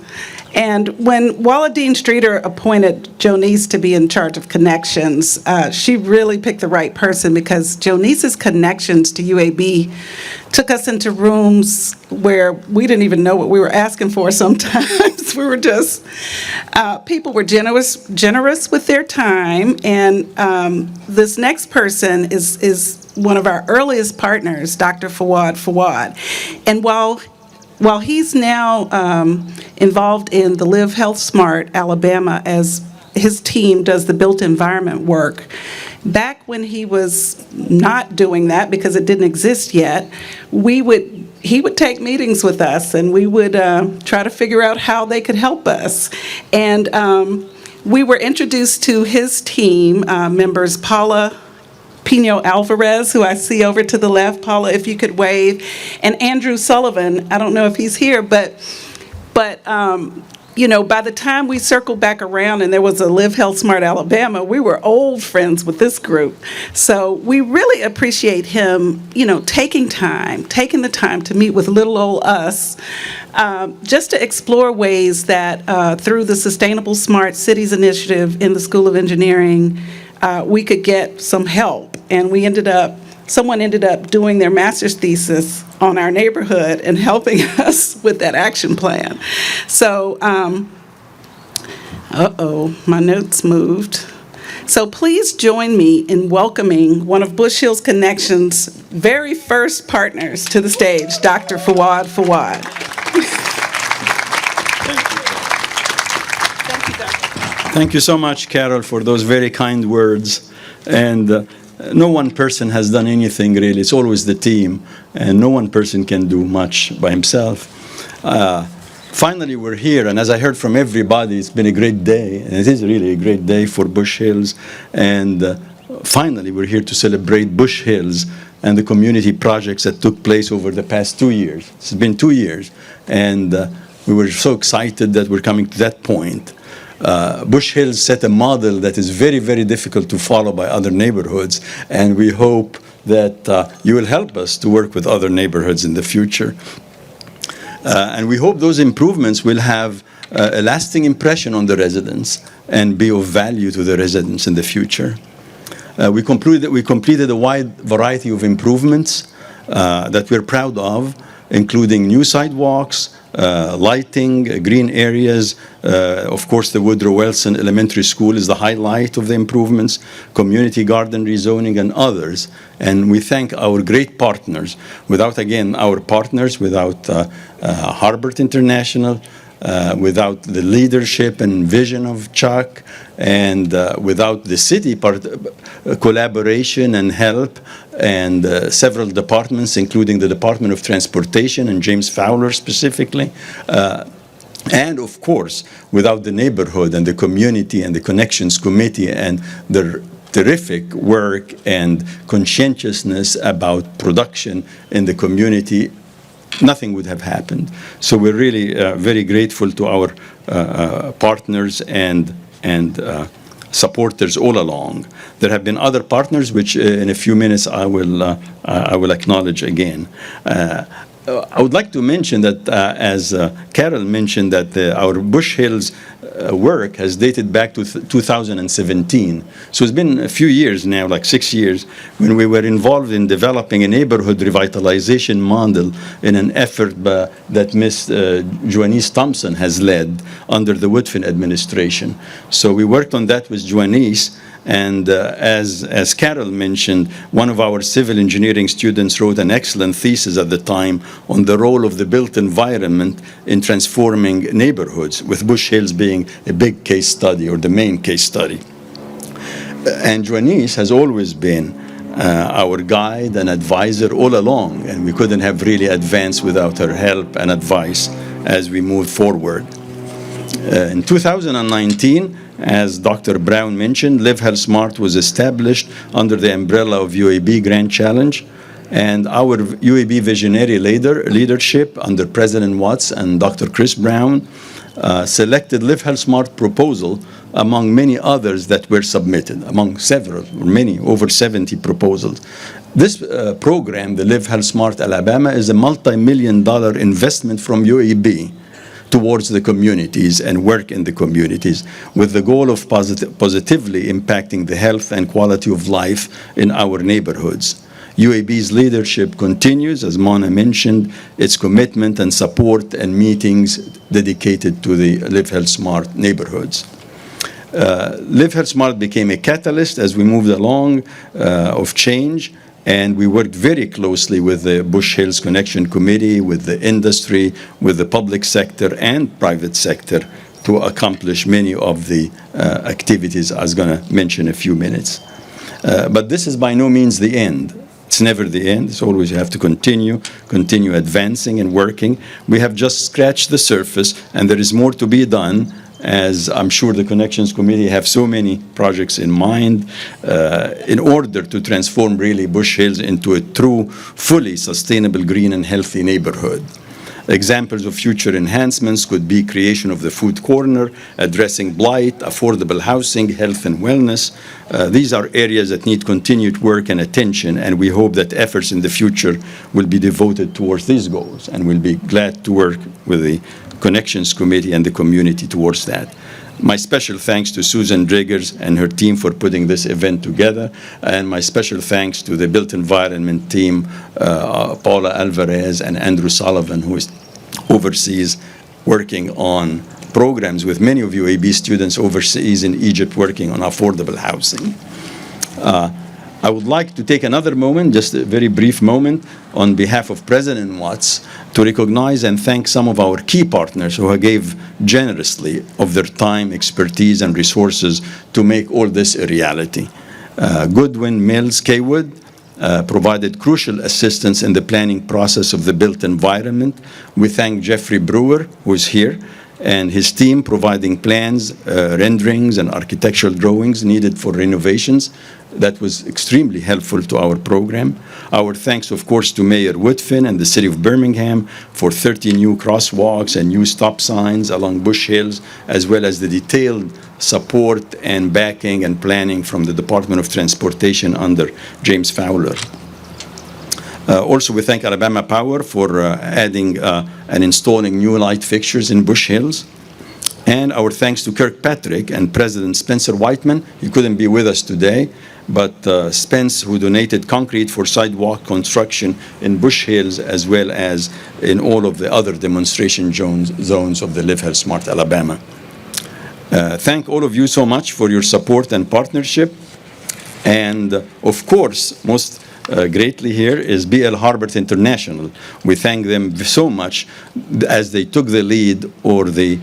Speaker 2: And when Walla Dean Streeter appointed Jonice to be in charge of connections, she really picked the right person, because Jonice's connections to UAB took us into rooms where we didn't even know what we were asking for sometimes. We were just, people were generous with their time. And this next person is one of our earliest partners, Dr. Fawad. And while he's now involved in the Live Health Smart Alabama, as his team does the built environment work, back when he was not doing that because it didn't exist yet, he would take meetings with us, and we would try to figure out how they could help us. And we were introduced to his team members, Paula Pino Alvarez, who I see over to the left. Paula, if you could wave. And Andrew Sullivan, I don't know if he's here, but by the time we circled back around and there was a Live Health Smart Alabama, we were old friends with this group. So we really appreciate him, taking the time to meet with little old us, just to explore ways that through the Sustainable Smart Cities Initiative in the School of Engineering, we could get some help. And someone ended up doing their master's thesis on our neighborhood and helping us with that action plan. So, my notes moved. So please join me in welcoming one of Bush Hills Connection's very first partners to the stage, Dr. Fawad.
Speaker 11: Thank you so much, Carol, for those very kind words. And no one person has done anything, really. It's always the team, and no one person can do much by himself. Finally, we're here, and as I heard from everybody, it's been a great day, and it is really a great day for Bush Hills. And finally, we're here to celebrate Bush Hills and the community projects that took place over the past 2 years. It's been 2 years, and we were so excited that we're coming to that point. Bush Hills set a model that is very, very difficult to follow by other neighborhoods, and we hope that you will help us to work with other neighborhoods in the future. And we hope those improvements will have a lasting impression on the residents and be of value to the residents in the future. We completed a wide variety of improvements that we're proud of, including new sidewalks, lighting, green areas. Of course, the Woodrow Wilson Elementary School is the highlight of the improvements, community garden rezoning, and others. And we thank our great partners. Without, again, our partners, without Harbert International, without the leadership and vision of Chuck, and without the city collaboration and help, and several departments, including the Department of Transportation and James Fowler specifically, and of course, without the neighborhood and the community and the Connections Committee and their terrific work and conscientiousness about production in the community, nothing would have happened. So we're really very grateful to our partners and supporters all along. There have been other partners, which in a few minutes I will acknowledge again. I would like to mention that, as Carol mentioned, that our Bush Hills work has dated back to 2017. So it's been a few years now, like 6 years, when we were involved in developing a neighborhood revitalization model in an effort that Ms. Joanice Thompson has led under the Woodfin administration. So we worked on that with Joanice. And as Carol mentioned, one of our civil engineering students wrote an excellent thesis at the time on the role of the built environment in transforming neighborhoods, with Bush Hills being a big case study, or the main case study. And Joanice has always been our guide and advisor all along, and we couldn't have really advanced without her help and advice as we moved forward. In 2019, as Dr. Brown mentioned, Live Healthsmart was established under the umbrella of UAB Grand Challenge, and our UAB visionary leadership under President Watts and Dr. Chris Brown selected Live Healthsmart proposal among many others that were submitted, among several, or many, over 70 proposals. This program, the Live Healthsmart Alabama, is a multi-million-dollar investment from UAB towards the communities and work in the communities, with the goal of positively impacting the health and quality of life in our neighborhoods. UAB's leadership continues, as Mona mentioned, its commitment and support and meetings dedicated to the Live Healthsmart neighborhoods. Live Healthsmart became a catalyst as we moved along of change, and we worked very closely with the Bush Hills Connection Committee, with the industry, with the public sector and private sector to accomplish many of the activities I was going to mention in a few minutes. But this is by no means the end. It's never the end. It's always you have to continue advancing and working. We have just scratched the surface, and there is more to be done, as I'm sure the Connections Committee have so many projects in mind in order to transform really Bush Hills into a true, fully sustainable, green and healthy neighborhood. Examples of future enhancements could be creation of the food corner, addressing blight, affordable housing, health and wellness. These are areas that need continued work and attention, and we hope that efforts in the future will be devoted towards these goals, and we'll be glad to work with the Connections Committee and the community towards that. My special thanks to Susan Driggers and her team for putting this event together, and my special thanks to the Built Environment team, Paula Alvarez and Andrew Sullivan, who oversees working on programs with many of UAB students overseas in Egypt working on affordable housing. I would like to take another moment, just a very brief moment, on behalf of President Watts to recognize and thank some of our key partners who gave generously of their time, expertise, and resources to make all this a reality. Goodwin Mills Kaywood provided crucial assistance in the planning process of the built environment. We thank Jeffrey Brewer, who is here, and his team providing plans, renderings, and architectural drawings needed for renovations. That was extremely helpful to our program. Our thanks, of course, to Mayor Woodfin and the City of Birmingham for 30 new crosswalks and new stop signs along Bush Hills, as well as the detailed support and backing and planning from the Department of Transportation under James Fowler. Also, we thank Alabama Power for adding and installing new light fixtures in Bush Hills. And our thanks to Kirkpatrick and President Spencer Whiteman. He couldn't be with us today, but Spence, who donated concrete for sidewalk construction in Bush Hills, as well as in all of the other demonstration zones of the Live Healthsmart Alabama. Thank all of you so much for your support and partnership. And of course, most greatly here is B.L. Harbert International. We thank them so much as they took the lead or the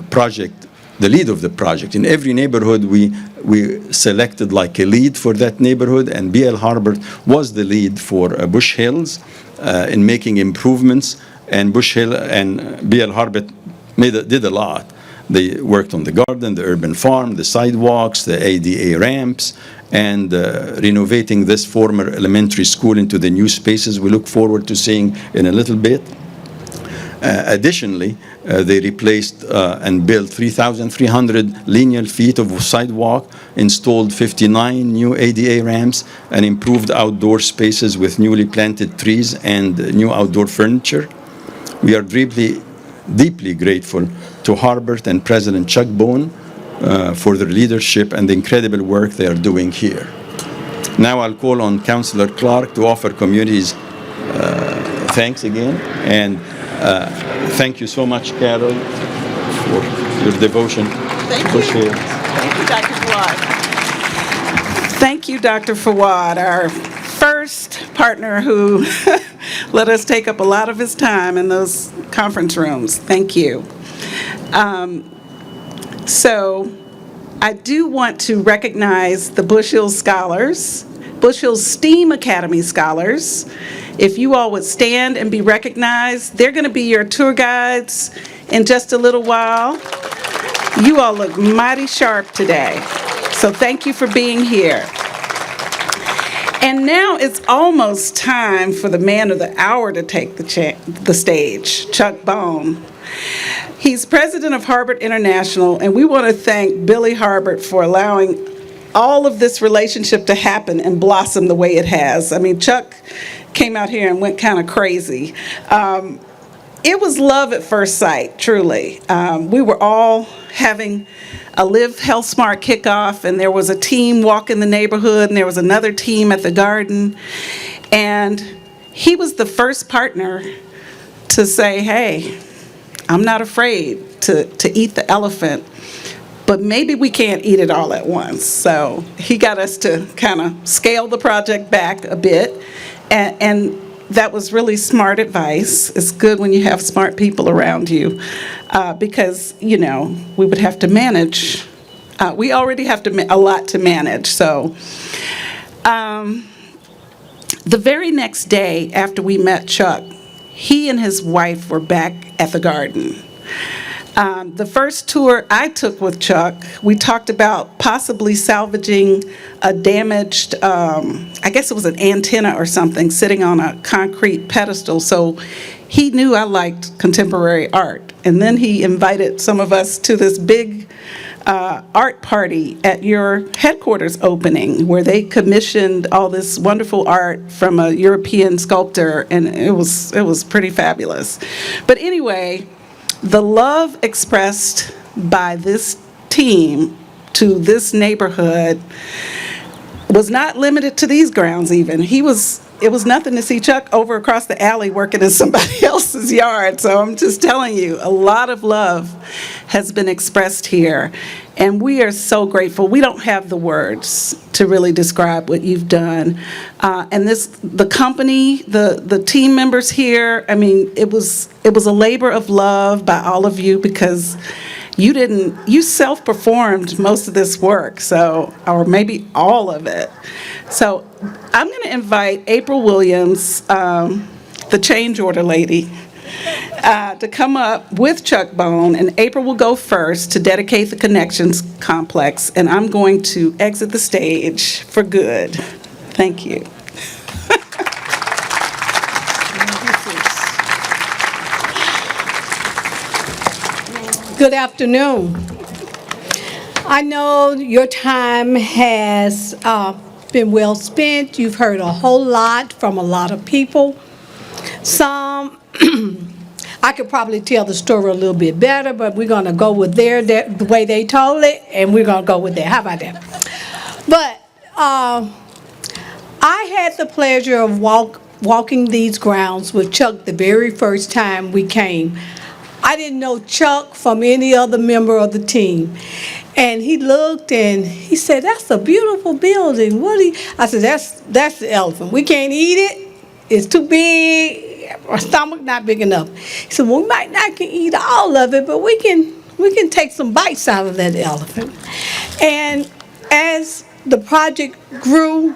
Speaker 11: project, the lead of the project. In every neighborhood, we selected like a lead for that neighborhood, and B.L. Harbert was the lead for Bush Hills in making improvements. And Bush Hill and B.L. Harbert did a lot. They worked on the garden, the urban farm, the sidewalks, the ADA ramps, and renovating this former elementary school into the new spaces we look forward to seeing in a little bit. Additionally, they replaced and built 3,300 linear feet of sidewalk, installed 59 new ADA ramps, and improved outdoor spaces with newly planted trees and new outdoor furniture. We are deeply grateful to Harbert and President Chuck Bone for their leadership and the incredible work they are doing here. Now I'll call on Councillor Clark to offer communities thanks again, and thank you so much, Carol, for your devotion.
Speaker 2: Thank you. Thank you, Dr. Fawad. Thank you, Dr. Fawad, our first partner who let us take up a lot of his time in those conference rooms. Thank you. So I do want to recognize the Bush Hills Scholars, Bush Hills STEAM Academy Scholars. If you all would stand and be recognized, they're going to be your tour guides in just a little while. You all look mighty sharp today, so thank you for being here. And now it's almost time for the man of the hour to take the stage, Chuck Bone. He's president of Harbert International, and we want to thank Billy Harbert for allowing all of this relationship to happen and blossom the way it has. I mean, Chuck came out here and went kind of crazy. It was love at first sight, truly. We were all having a Live Healthsmart kickoff, and there was a team walking the neighborhood, and there was another team at the garden. And he was the first partner to say, hey, I'm not afraid to eat the elephant, but maybe we can't eat it all at once. So he got us to kind of scale the project back a bit, and that was really smart advice. It's good when you have smart people around you, because, you know, we would have to manage. We already have a lot to manage. So the very next day after we met Chuck, he and his wife were back at the garden. The first tour I took with Chuck, we talked about possibly salvaging a damaged, I guess it was an antenna or something, sitting on a concrete pedestal. So he knew I liked contemporary art. And then he invited some of us to this big art party at your headquarters opening, where they commissioned all this wonderful art from a European sculptor, and it was pretty fabulous. But anyway, the love expressed by this team to this neighborhood was not limited to these grounds even. It was nothing to see Chuck over across the alley working in somebody else's yard. So I'm just telling you, a lot of love has been expressed here. And we are so grateful. We don't have the words to really describe what you've done. And the company, the team members here, I mean, it was a labor of love by all of you, because you self-performed most of this work, so, or maybe all of it. So I'm going to invite April Williams, the change order lady, to come up with Chuck Bone, and April will go first to dedicate the Connections Complex, and I'm going to exit the stage for good. Thank you.
Speaker 12: Good afternoon. I know your time has been well spent. You've heard a whole lot from a lot of people. Some, I could probably tell the story a little bit better, but we're going to go with the way they told it, and we're going to go with that. How about that? But I had the pleasure of walking these grounds with Chuck the very first time we came. I didn't know Chuck from any other member of the team. And he looked and he said, "That's a beautiful building. I said, that's the elephant. We can't eat it. It's too big. Our stomach not big enough." He said, "Well, we might not can eat all of it, but we can take some bites out of that elephant." And as the project grew,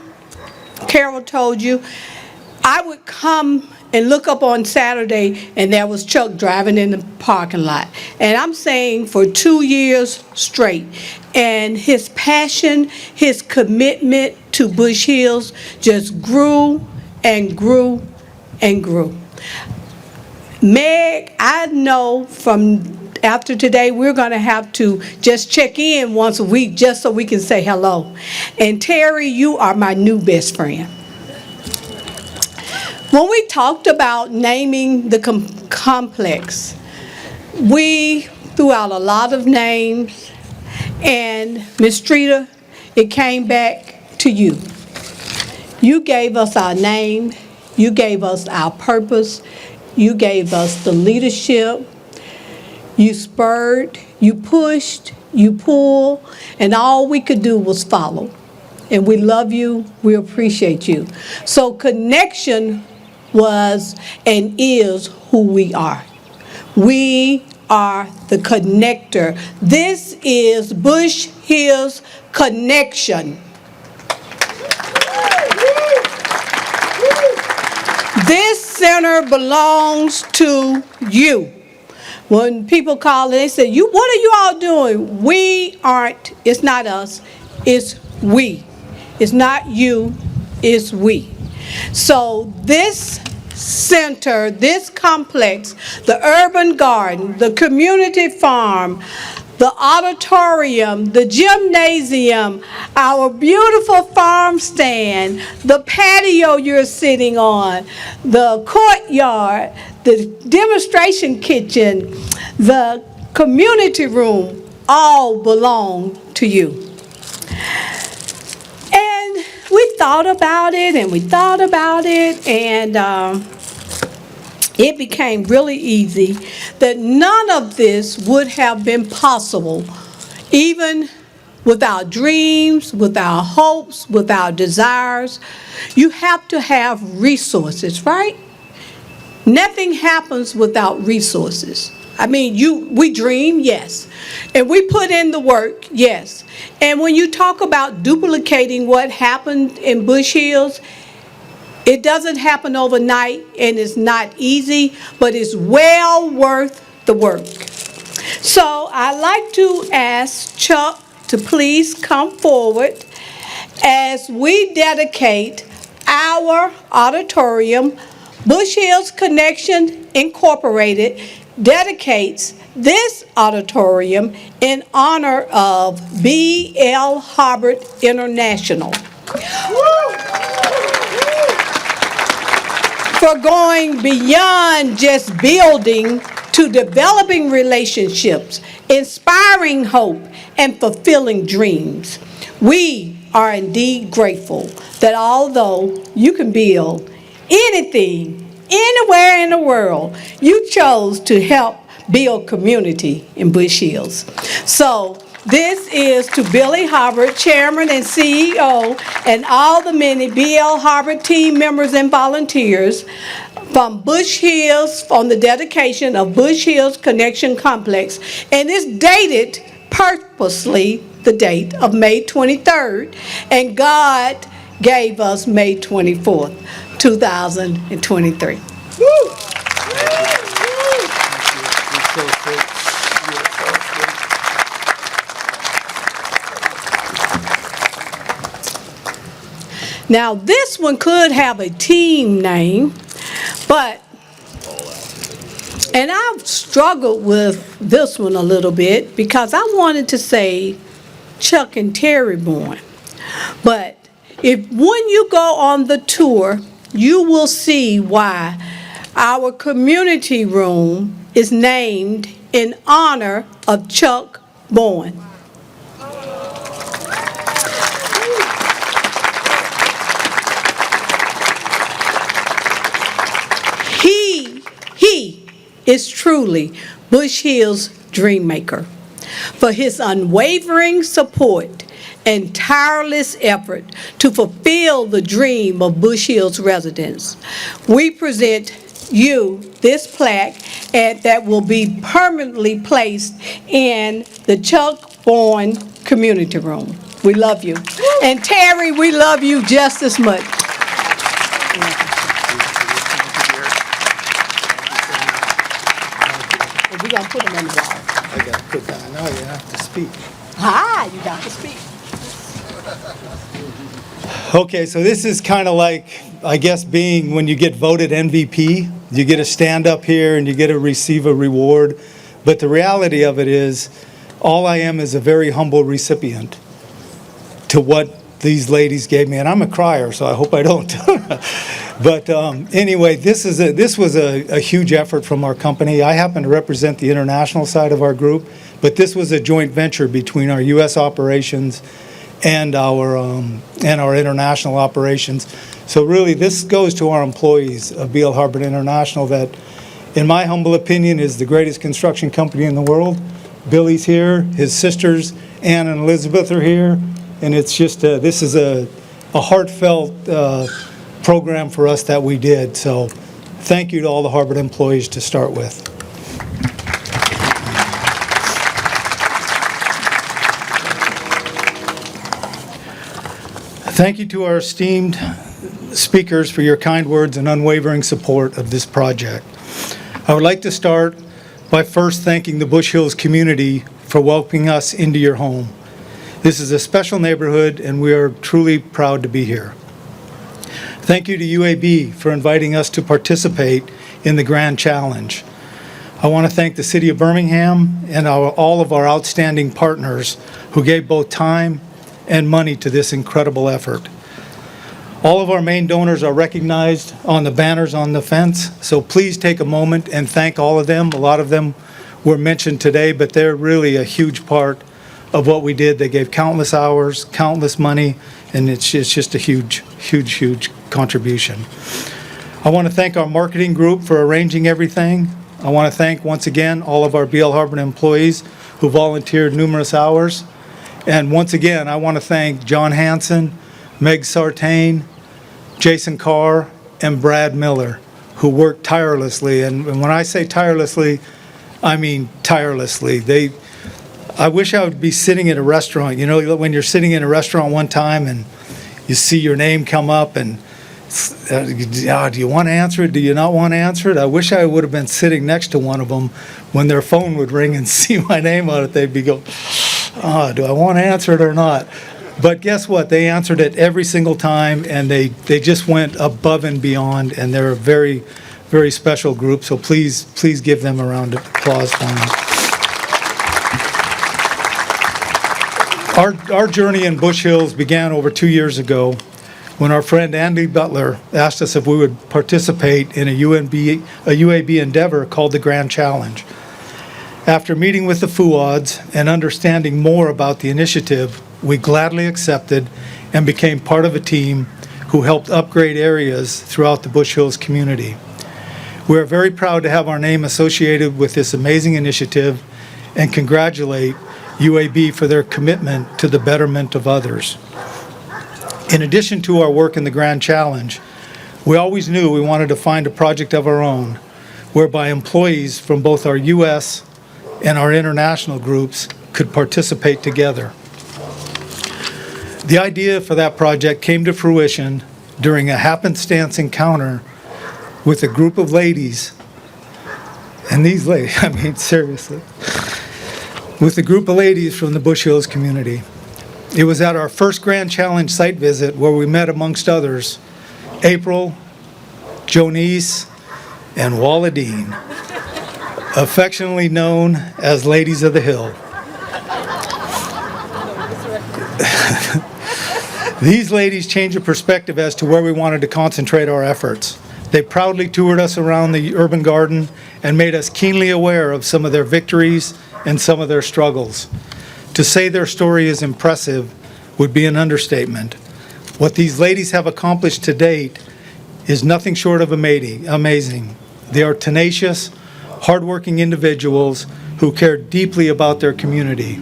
Speaker 12: Carol told you, I would come and look up on Saturday, and there was Chuck driving in the parking lot. And I'm saying for 2 years straight. And his passion, his commitment to Bush Hills just grew and grew and grew. Meg, I know from after today, we're going to have to just check in once a week just so we can say hello. And Terry, you are my new best friend. When we talked about naming the complex, we threw out a lot of names, and Ms. Streeter, it came back to you. You gave us our name, you gave us our purpose, you gave us the leadership, you spurred, you pushed, you pulled, and all we could do was follow. And we love you, we appreciate you. So connection was and is who we are. We are the connector. This is Bush Hills Connection. This center belongs to you. When people call, they say, what are you all doing? We aren't, it's not us, it's we. It's not you, it's we. So this center, this complex, the urban garden, the community farm, the auditorium, the gymnasium, our beautiful farm stand, the patio you're sitting on, the courtyard, the demonstration kitchen, the community room, all belong to you. And we thought about it and we thought about it, and it became really easy that none of this would have been possible, even with our dreams, with our hopes, with our desires. You have to have resources, right? Nothing happens without resources. I mean, we dream, yes. And we put in the work, yes. And when you talk about duplicating what happened in Bush Hills, it doesn't happen overnight, and it's not easy, but it's well worth the work. So I'd like to ask Chuck to please come forward as we dedicate our auditorium. Bush Hills Connection Incorporated dedicates this auditorium in honor of B.L. Hubbard International for going beyond just building to developing relationships, inspiring hope, and fulfilling dreams. We are indeed grateful that although you can build anything, anywhere in the world, you chose to help build community in Bush Hills. So this is to Billy Hubbard, Chairman and CEO, and all the many BL Hubbard team members and volunteers from Bush Hills on the dedication of Bush Hills Connection Complex. And it's dated purposely the date of May 23rd, and God gave us May 24th, 2023. Woo! Now, this one could have a team name, and I've struggled with this one a little bit because I wanted to say Chuck and Terry Bourne. But when you go on the tour, you will see why our community room is named in honor of Chuck Bourne. He is truly Bush Hills' dream maker. For his unwavering support and tireless effort to fulfill the dream of Bush Hills residents, we present you this plaque that will be permanently placed in the Chuck Bourne Community Room. We love you. And Terry, we love you just as much. We're going to put them on the wall.
Speaker 13: I got to put down. No, you have to speak.
Speaker 12: You got to speak.
Speaker 13: Okay, so this is kind of like, I guess, being when you get voted MVP, you get to stand up here and you get to receive a reward. But the reality of it is, all I am is a very humble recipient to what these ladies gave me. And I'm a crier, so I hope I don't. But anyway, this was a huge effort from our company. I happen to represent the international side of our group, but this was a joint venture between our U.S. operations and our international operations. So really, this goes to our employees of BL Hubbard International that, in my humble opinion, is the greatest construction company in the world. Billy's here, his sisters, Ann and Elizabeth are here, and it's just, this is a heartfelt program for us that we did. So thank you to all the Hubbard employees to start with. Thank you to our esteemed speakers for your kind words and unwavering support of this project. I would like to start by first thanking the Bush Hills community for welcoming us into your home. This is a special neighborhood and we are truly proud to be here. Thank you to UAB for inviting us to participate in the Grand Challenge. I want to thank the City of Birmingham and all of our outstanding partners who gave both time and money to this incredible effort. All of our main donors are recognized on the banners on the fence, so please take a moment and thank all of them. A lot of them were mentioned today, but they're really a huge part of what we did. They gave countless hours, countless money, and it's just a huge, huge, huge contribution. I want to thank our marketing group for arranging everything. I want to thank, once again, all of our BL Hubbard employees who volunteered numerous hours. And once again, I want to thank John Hanson, Meg Sartain, Jason Carr, and Brad Miller, who worked tirelessly. And when I say tirelessly, I mean tirelessly. I wish I would be sitting in a restaurant. You know, when you're sitting in a restaurant one time and you see your name come up and do you want to answer it? Do you not want to answer it? I wish I would have been sitting next to one of them when their phone would ring and see my name on it. They'd be going, do I want to answer it or not? But guess what? They answered it every single time, and they just went above and beyond, and they're a very, very special group. So please give them a round of applause for them. Our journey in Bush Hills began over 2 years ago when our friend Andy Butler asked us if we would participate in a UAB endeavor called the Grand Challenge. After meeting with the FUADs and understanding more about the initiative, we gladly accepted and became part of a team who helped upgrade areas throughout the Bush Hills community. We are very proud to have our name associated with this amazing initiative and congratulate UAB for their commitment to the betterment of others. In addition to our work in the Grand Challenge, we always knew we wanted to find a project of our own whereby employees from both our U.S. and our international groups could participate together. The idea for that project came to fruition during a happenstance encounter with a group of ladies, and these ladies, I mean, seriously, with a group of ladies from the Bush Hills community. It was at our first Grand Challenge site visit where we met, amongst others, April, Jonice, and Walla Dean, affectionately known as Ladies of the Hill. These ladies changed the perspective as to where we wanted to concentrate our efforts. They proudly toured us around the urban garden and made us keenly aware of some of their victories and some of their struggles. To say their story is impressive would be an understatement. What these ladies have accomplished to date is nothing short of amazing. They are tenacious, hardworking individuals who care deeply about their community.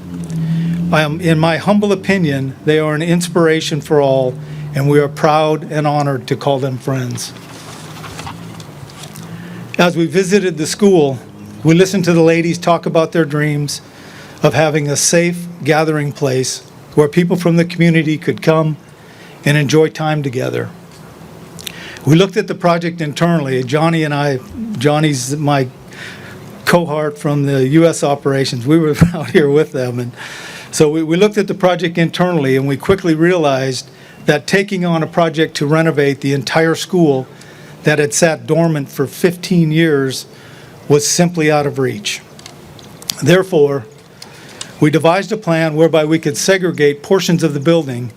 Speaker 13: In my humble opinion, they are an inspiration for all, and we are proud and honored to call them friends. As we visited the school, we listened to the ladies talk about their dreams of having a safe gathering place where people from the community could come and enjoy time together. We looked at the project internally. Johnny and I, Johnny's my cohort from the U.S. operations. We were out here with them. And so we looked at the project internally, and we quickly realized that taking on a project to renovate the entire school that had sat dormant for 15 years was simply out of reach. Therefore, we devised a plan whereby we could segregate portions of the building,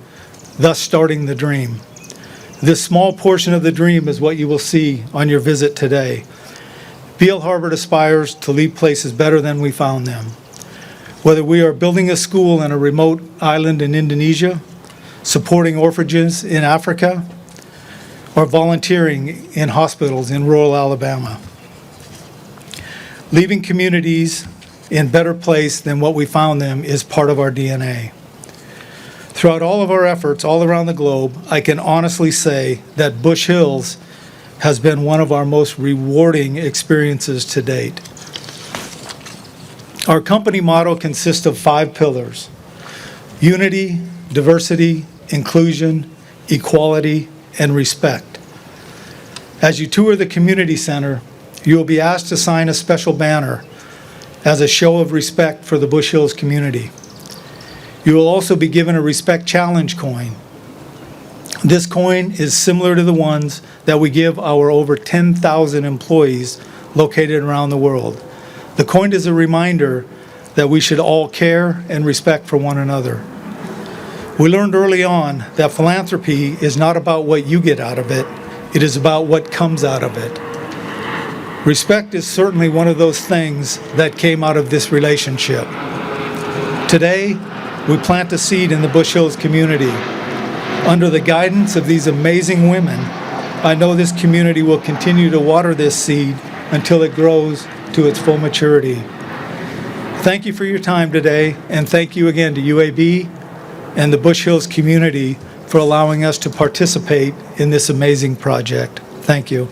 Speaker 13: thus starting the dream. This small portion of the dream is what you will see on your visit today. Beale Harbour aspires to leave places better than we found them. Whether we are building a school in a remote island in Indonesia, supporting orphanages in Africa, or volunteering in hospitals in rural Alabama. Leaving communities in better place than what we found them is part of our DNA. Throughout all of our efforts all around the globe, I can honestly say that Bush Hills has been one of our most rewarding experiences to date. Our company motto consists of 5 pillars: unity, diversity, inclusion, equality, and respect. As you tour the community center, you will be asked to sign a special banner as a show of respect for the Bush Hills community. You will also be given a Respect Challenge coin. This coin is similar to the ones that we give our over 10,000 employees located around the world. The coin is a reminder that we should all care and respect for one another. We learned early on that philanthropy is not about what you get out of it, it is about what comes out of it. Respect is certainly one of those things that came out of this relationship. Today, we plant a seed in the Bush Hills community. Under the guidance of these amazing women, I know this community will continue to water this seed until it grows to its full maturity. Thank you for your time today, and thank you again to UAB and the Bush Hills community for allowing us to participate in this amazing project. Thank you.